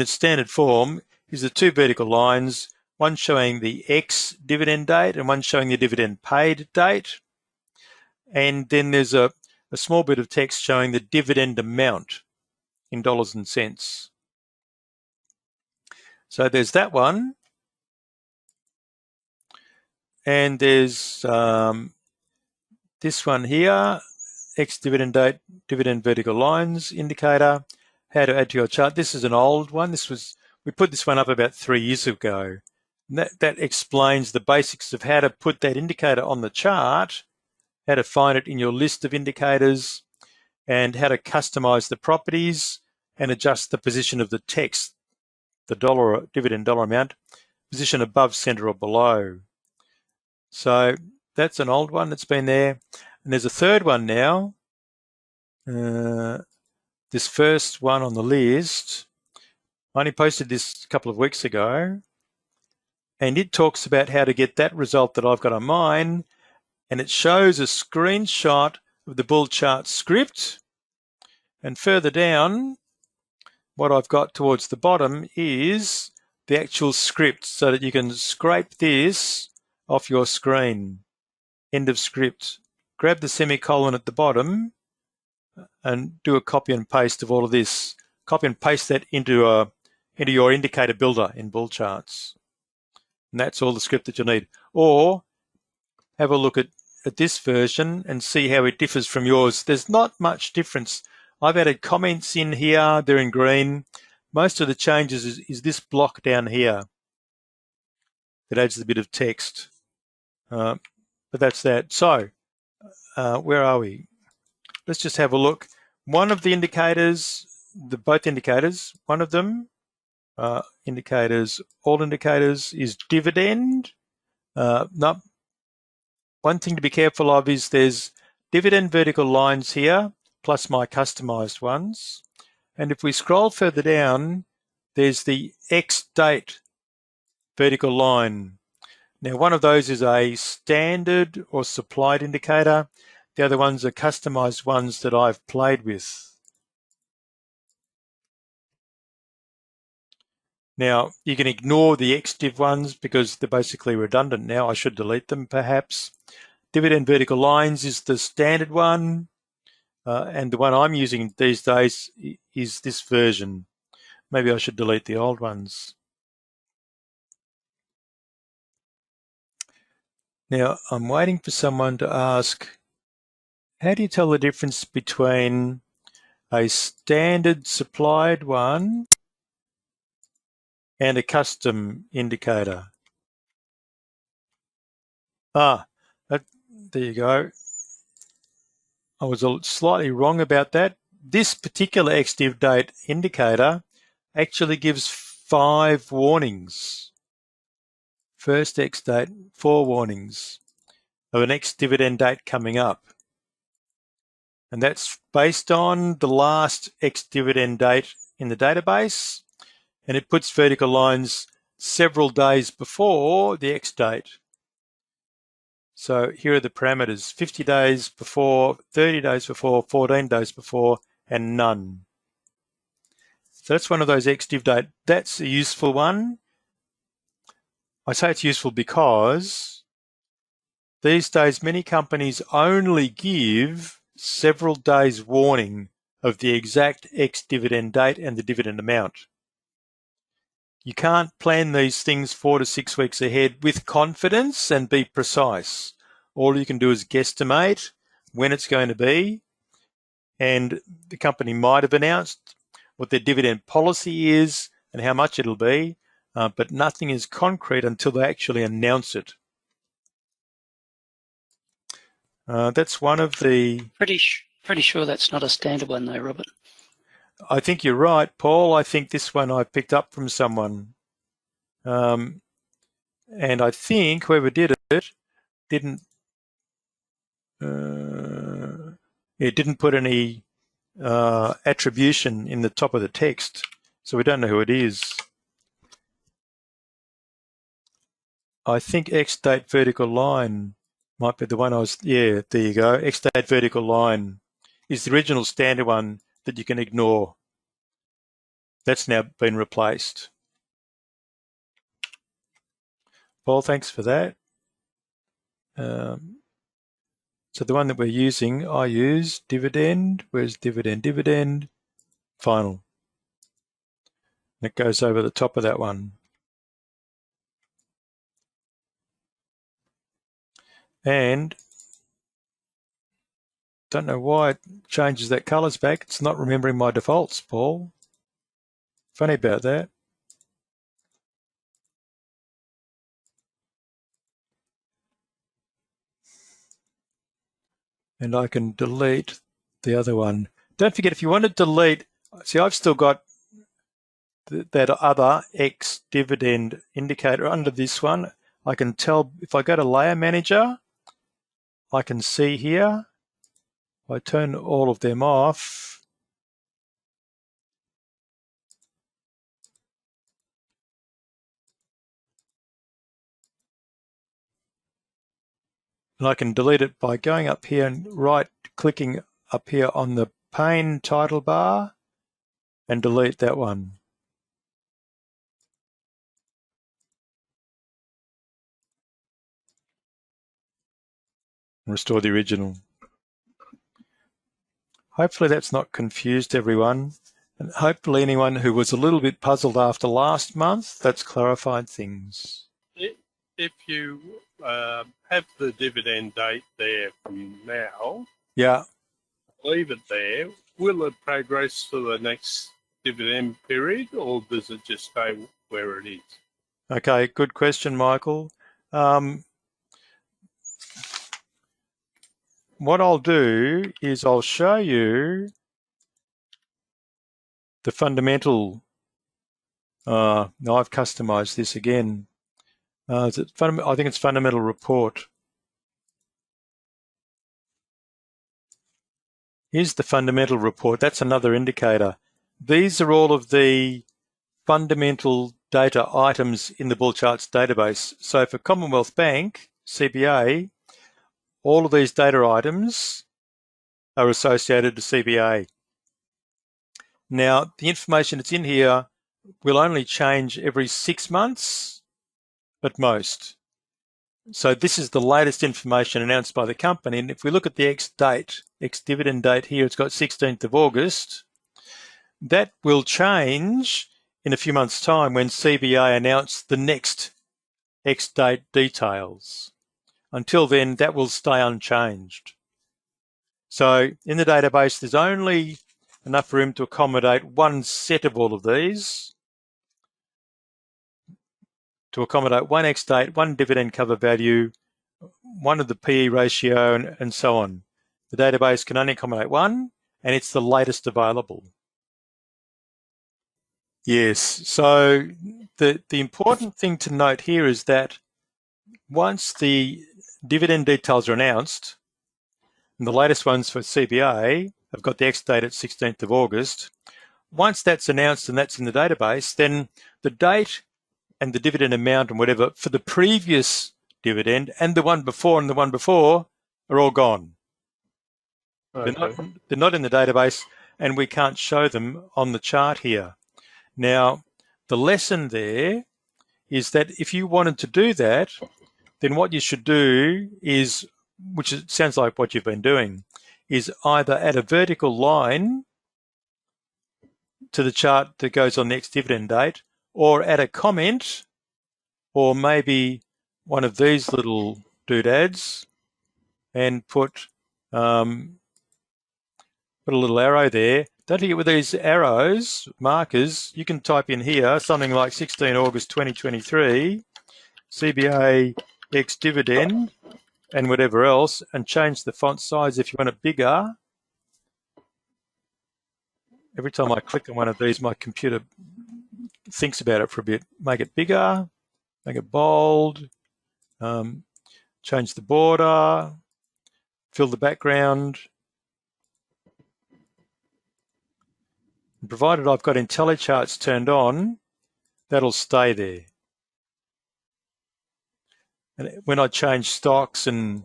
standard form is the 2 vertical lines, one showing the ex-dividend date and one showing the dividend paid date. And then there's a small bit of text showing the dividend amount in dollars and cents. So there's that one. And there's this one here, ex-dividend date, dividend vertical lines indicator, how to add to your chart. This is an old one. We put this one up about 3 years ago. And that explains the basics of how to put that indicator on the chart, how to find it in your list of indicators, and how to customize the properties and adjust the position of the text, the dividend dollar amount, position above, center, or below. So that's an old one that's been there. And there's a third one now. This first one on the list, I only posted this a couple of weeks ago, and it talks about how to get that result that I've got on mine, and it shows a screenshot of the BullChart script. And further down, what I've got towards the bottom is the actual script so that you can scrape this off your screen. End of script. Grab the semicolon at the bottom and do a copy and paste of all of this. Copy and paste that into your indicator builder in BullCharts. And that's all the script that you'll need. Or have a look at this version and see how it differs from yours. There's not much difference. I've added comments in here. They're in green. Most of the changes is this block down here that adds a bit of text. but that's that. So where are we? Let's just have a look. One of the indicators, both indicators, one of them, indicators, all indicators, is dividend. No, one thing to be careful of is there's dividend vertical lines here, plus my customized ones. And if we scroll further down, there's the X date vertical line. Now, one of those is a standard or supplied indicator. The other ones are customized ones that I've played with. Now, you can ignore the XDiv ones because they're basically redundant now. I should delete them perhaps. Dividend vertical lines is the standard one. And the one I'm using these days is this version. Maybe I should delete the old ones. Now, I'm waiting for someone to ask, how do you tell the difference between a standard supplied one and a custom indicator? There you go. I was slightly wrong about that. This particular ex-div date indicator actually gives 5 warnings. First ex date, 4 warnings of an ex-dividend date coming up. And that's based on the last ex-dividend date in the database, and it puts vertical lines several days before the ex date. So here are the parameters: 50 days before, 30 days before, 14 days before, and none. So that's one of those ex-div date. That's a useful one. I say it's useful because these days many companies only give several days warning of the exact ex-dividend date and the dividend amount. You can't plan these things 4 to 6 weeks ahead with confidence and be precise. All you can do is guesstimate when it's going to be, and the company might have announced what their dividend policy is and how much it'll be, but nothing is concrete until they actually announce it. That's one of the... Pretty sure that's not a standard one though, Robert. I think you're right, Paul. I think this one I picked up from someone. And I think whoever did it didn't put any attribution in the top of the text, so we don't know who it is. I think X-date vertical line might be the one I was... Yeah, there you go. X-date vertical line is the original standard one that you can ignore. That's now been replaced. Paul, thanks for that. So the one that we're using, I use dividend. Where's dividend? Dividend, final. And it goes over the top of that one. And don't know why it changes that colours back. It's not remembering my defaults, Paul. Funny about that. And I can delete the other one. Don't forget, if you want to delete, see, I've still got that other X dividend indicator under this one. I can tell if I go to Layer Manager, I can see here, I turn all of them off. And I can delete it by going up here and right-clicking up here on the pane title bar and delete that one. And restore the original. Hopefully that's not confused everyone. And hopefully anyone who was a little bit puzzled after last month, that's clarified things. If you have the dividend date there from now, yeah, leave it there, will it progress to the next dividend period, or does it just stay where it is? Okay, good question, Michael. what I'll do is I'll show you the fundamental. Now I've customized this again. I think it's fundamental report. Here's the fundamental report. That's another indicator. These are all of the fundamental data items in the BullCharts database. So for Commonwealth Bank, CBA, all of these data items are associated to CBA. Now, the information that's in here will only change every 6 months at most. So this is the latest information announced by the company. And if we look at the ex-dividend date here, it's got 16th of August. That will change in a few months' time when CBA announce the next ex-date details. Until then, that will stay unchanged. So in the database, there's only enough room to accommodate one set of all of these, to accommodate one ex-date, one dividend cover value, one of the PE ratio, and so on. The database can only accommodate one, and it's the latest available. Yes, so the important thing to note here is that once the dividend details are announced, and the latest ones for CBA have got the ex-date at 16th of August, once that's announced and that's in the database, then the date and the dividend amount and whatever for the previous dividend and the one before are all gone. Okay. They're not in the database, and we can't show them on the chart here. Now, the lesson there is that if you wanted to do that, then what you should do is, which sounds like what you've been doing, is either add a vertical line to the chart that goes on next dividend date, or add a comment, or maybe one of these little doodads, and put a little arrow there. Don't forget, with these arrows, markers, you can type in here something like 16 August 2023, CBA ex-dividend, and whatever else, and change the font size if you want it bigger. Every time I click on one of these, my computer thinks about it for a bit. Make it bigger, make it bold, change the border, fill the background. And provided I've got IntelliCharts turned on, that'll stay there. And when I change stocks and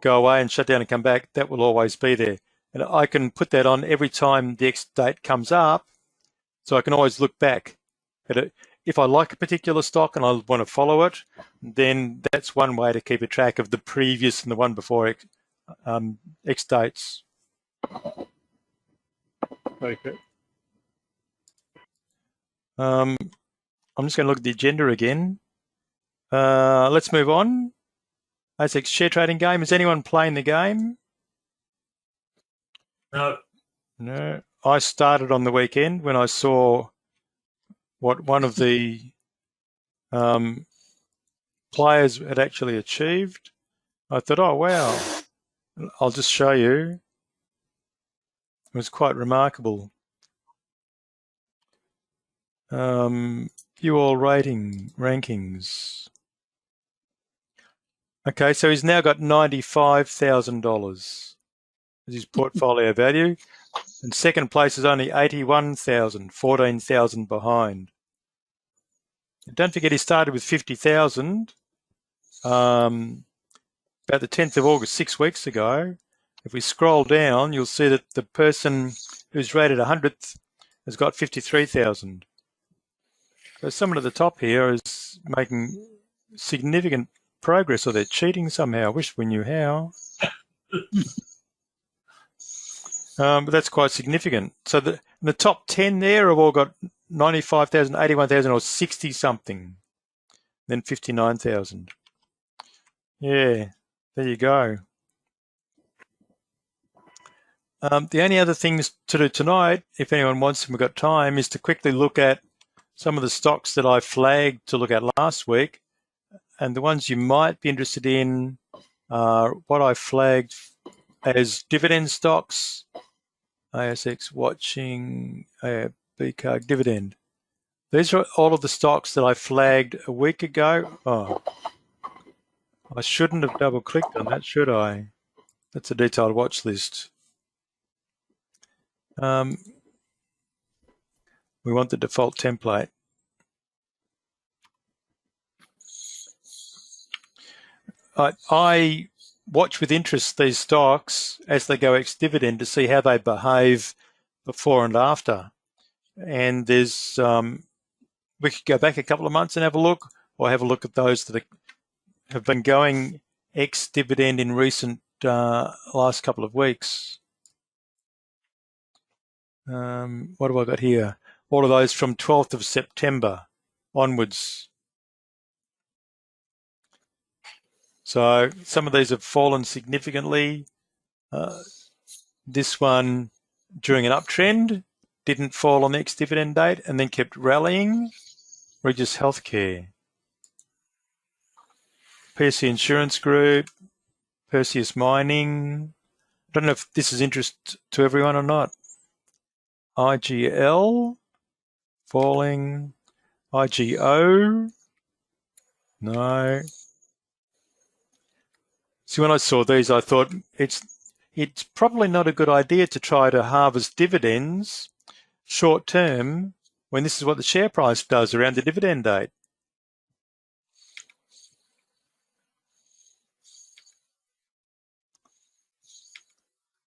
go away and shut down and come back, that will always be there. And I can put that on every time the ex-date comes up, so I can always look back at it. If I like a particular stock and I want to follow it, then that's one way to keep a track of the previous and the one before ex-dates. Okay. I'm just going to look at the agenda again. Let's move on. ASX share trading game. Is anyone playing the game? No. No. I started on the weekend when I saw what one of the players had actually achieved. I thought, oh, wow. I'll just show you. It was quite remarkable. View all rankings. Okay, so he's now got $95,000 as his portfolio value, and second place is only 81,000, 14,000 behind. And don't forget, he started with 50,000 about the 10th of August, 6 weeks ago. If we scroll down, you'll see that the person who's rated 100th has got 53,000. So someone at the top here is making significant progress, or they're cheating somehow. I wish we knew how. But that's quite significant. So the top 10 there have all got 95,000, 81,000, or 60-something. Then 59,000. Yeah, there you go. The only other things to do tonight, if anyone wants and we've got time, is to quickly look at some of the stocks that I flagged to look at last week. And the ones you might be interested in are what I flagged as dividend stocks. ASX watching, BCARG dividend. These are all of the stocks that I flagged a week ago. Oh, I shouldn't have double clicked on that, should I? That's a detailed watch list. We want the default template. I watch with interest these stocks as they go ex-dividend to see how they behave before and after. And there's, we could go back a couple of months and have a look, or have a look at those that have been going ex-dividend in recent last couple of weeks. What have I got here? All of those from 12th of September onwards. So some of these have fallen significantly. This one, during an uptrend, didn't fall on the ex-dividend date and then kept rallying. Regis Healthcare. PSC Insurance Group, Perseus Mining. I don't know if this is interest to everyone or not. IGL, falling. IGO, no. See, when I saw these, I thought it's probably not a good idea to try to harvest dividends short term when this is what the share price does around the dividend date.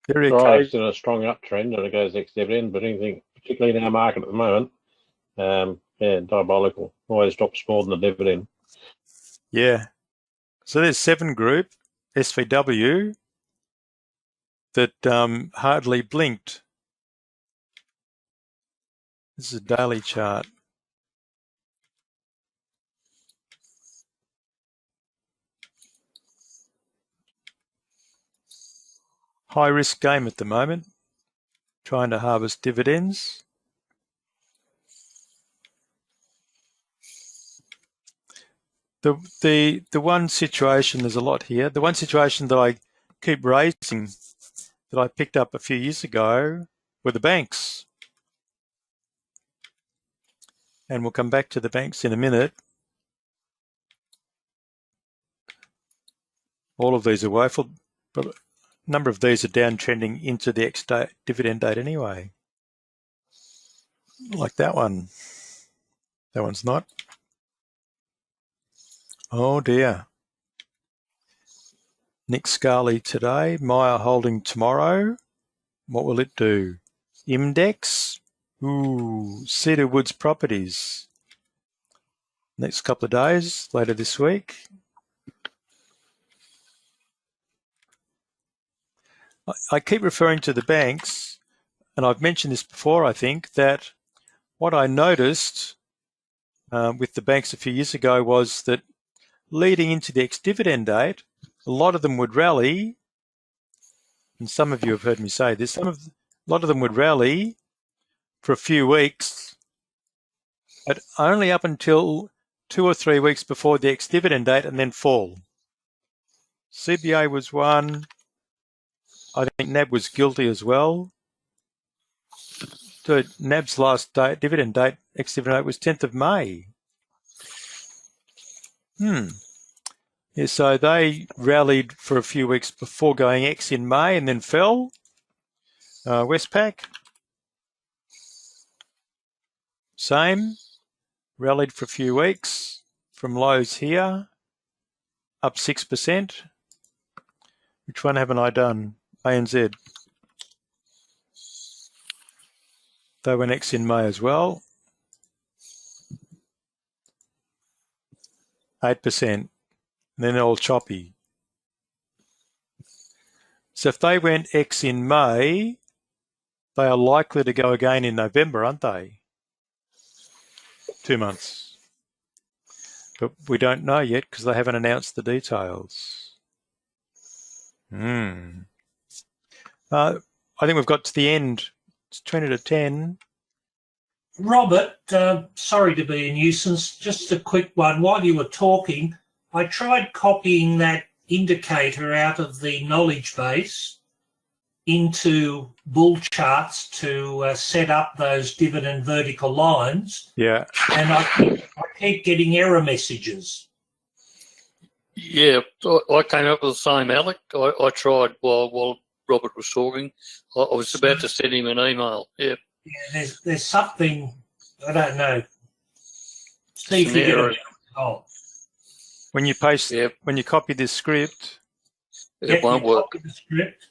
It's in a strong uptrend and it goes ex-dividend, but anything, particularly in our market at the moment, yeah, diabolical. Always drops more than the dividend. Yeah. So there's 7 Group, SVW, that hardly blinked. This is a daily chart. High risk game at the moment, trying to harvest dividends. The one situation, there's a lot here. The one situation that I keep raising that I picked up a few years ago were the banks. And we'll come back to the banks in a minute. All of these are woeful, but a number of these are downtrending into the ex-dividend date anyway. Like that one. That one's not. Oh dear. Nick Scarley today, Myer holding tomorrow. What will it do? Imdex. Ooh, Cedar Woods Properties. Next couple of days, later this week. I keep referring to the banks, and I've mentioned this before, I think, that what I noticed with the banks a few years ago was that leading into the ex-dividend date, a lot of them would rally, and some of you have heard me say this, a lot of them would rally for a few weeks, but only up until 2 or 3 weeks before the ex-dividend date and then fall. CBA was one. I think NAB was guilty as well. So NAB's last date, dividend date, ex-dividend date was 10th of May. Yeah, so they rallied for a few weeks before going ex in May and then fell. Westpac, same, rallied for a few weeks from lows here, up 6%. Which one haven't I done? ANZ. They went ex in May as well. 8%. And then all choppy. So if they went ex in May, they are likely to go again in November, aren't they? 2 months. But we don't know yet because they haven't announced the details. I think we've got to the end. It's 20 to 10. Robert, sorry to be a nuisance. Just a quick one. While you were talking, I tried copying that indicator out of the knowledge base, into BullCharts to set up those dividend vertical lines, Yeah. and I keep getting error messages. Yeah, I came up with the same, Alec. I tried while Robert was talking. I was about to send him an email. Yeah. Yeah, there's something, I don't know. See if you get a oh. When you paste, when you copy this script, it won't work. Copy the script.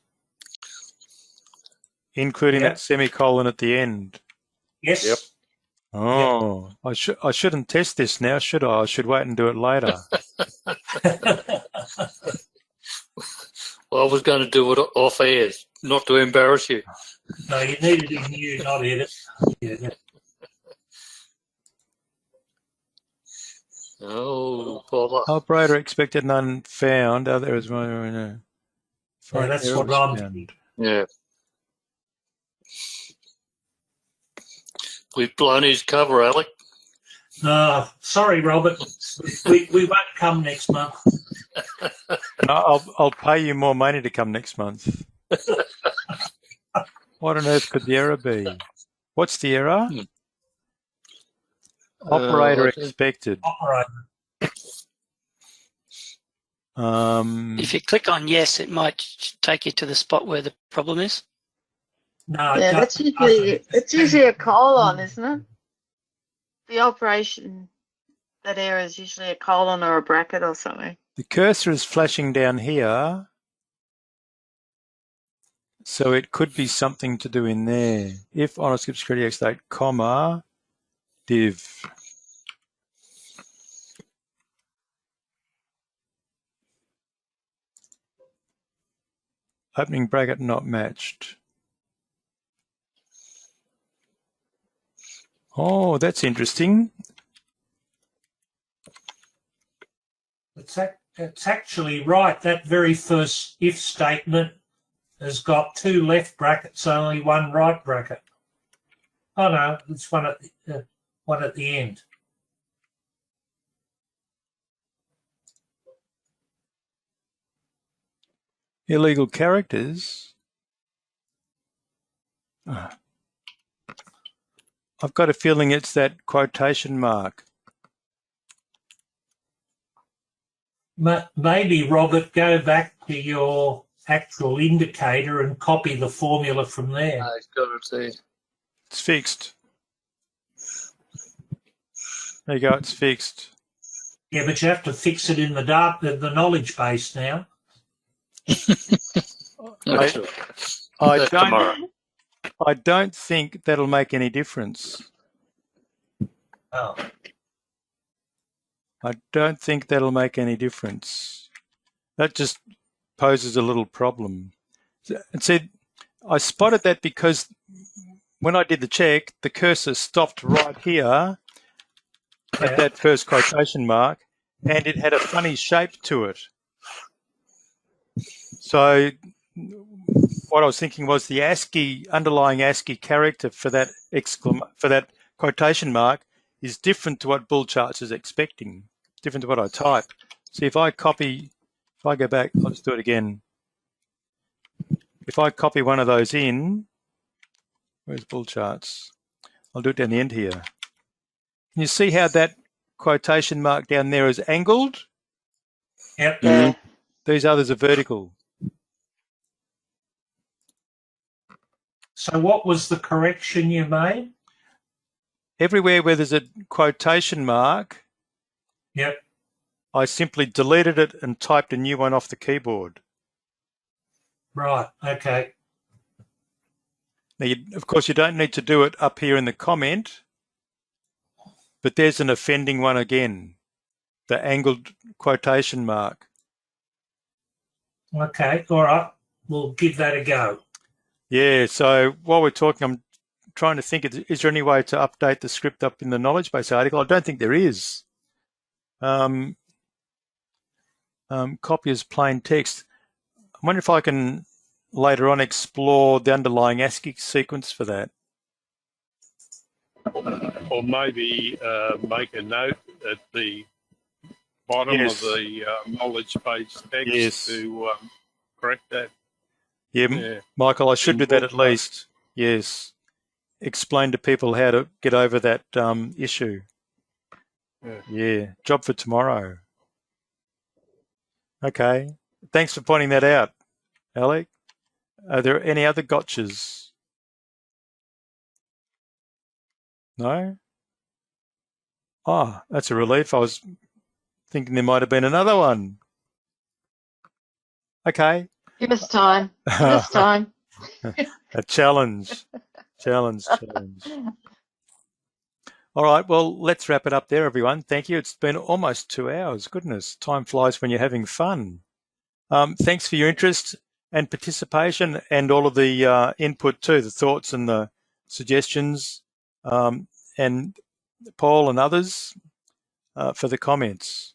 Including that semicolon at the end. Yes. Yep. Oh, I shouldn't test this now, should I? I should wait and do it later. Well, I was going to do it off air, not to embarrass you. No, you need it in you, not edit. Yeah. Oh, bother. Operator expected, none found. There is one. Yeah, that's what I'm doing. Yeah. We've blown his cover, Alec. Sorry, Robert. we won't come next month. No, I'll pay you more money to come next month. What on earth could the error be? What's the error? Operator expected. Operator. If you click on yes, it might take you to the spot where the problem is. No, yeah, that's usually a colon, isn't it? The operation, that error is usually a colon or a bracket or something. The cursor is flashing down here, so it could be something to do in there. If on a skip security X date, comma, div. Opening bracket not matched. Oh, that's interesting. It's actually right. That very first if statement has got two left brackets, only one right bracket. Oh no, it's one at the end. Illegal characters. I've got a feeling it's that quotation mark. Maybe, Robert, go back to your actual indicator and copy the formula from there. It's got it there. It's fixed. There you go, it's fixed. Yeah, but you have to fix it in the knowledge base now. I don't think that'll make any difference. Oh. I don't think that'll make any difference. That just poses a little problem. And see, I spotted that because when I did the check, the cursor stopped right here at that first quotation mark, and it had a funny shape to it. So what I was thinking was the underlying ASCII character for that quotation mark is different to what BullCharts is expecting, different to what I type. See, if I go back, I'll just do it again. If I copy one of those in, where's BullCharts? I'll do it down the end here. Can you see how that quotation mark down there is angled? Yep. Yeah. These others are vertical. So what was the correction you made? Everywhere where there's a quotation mark, Yep. I simply deleted it and typed a new one off the keyboard. Right, okay. Now, of course, you don't need to do it up here in the comment, but there's an offending one again, the angled quotation mark. Okay, all right. We'll give that a go. Yeah, so while we're talking, I'm trying to think, is there any way to update the script up in the knowledge base article? I don't think there is. Copy as plain text. I wonder if I can later on explore the underlying ASCII sequence for that. Or maybe make a note at the bottom of the knowledge base text to correct that. Yeah. Michael, I should do that at BullCharts. least. Yes. Explain to people how to get over that issue. Yeah. Job for tomorrow. Okay. Thanks for pointing that out, Alec. Are there any other gotchas? No? Oh, that's a relief. I was thinking there might have been another one. Okay. Give us time. Give us time. A challenge. Challenge. All right, well, let's wrap it up there, everyone. Thank you. It's been almost 2 hours. Goodness, time flies when you're having fun. Thanks for your interest and participation and all of the input too, the thoughts and the suggestions, and Paul and others for the comments,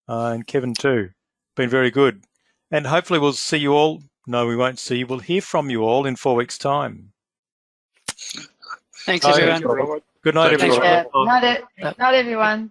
and Kevin too. Been very good. And hopefully we'll see you all. No, we won't see you. We'll hear from you all in 4 weeks' time. Thanks, Bye. everyone. Good night, Thanks, everyone. Yeah. Not everyone.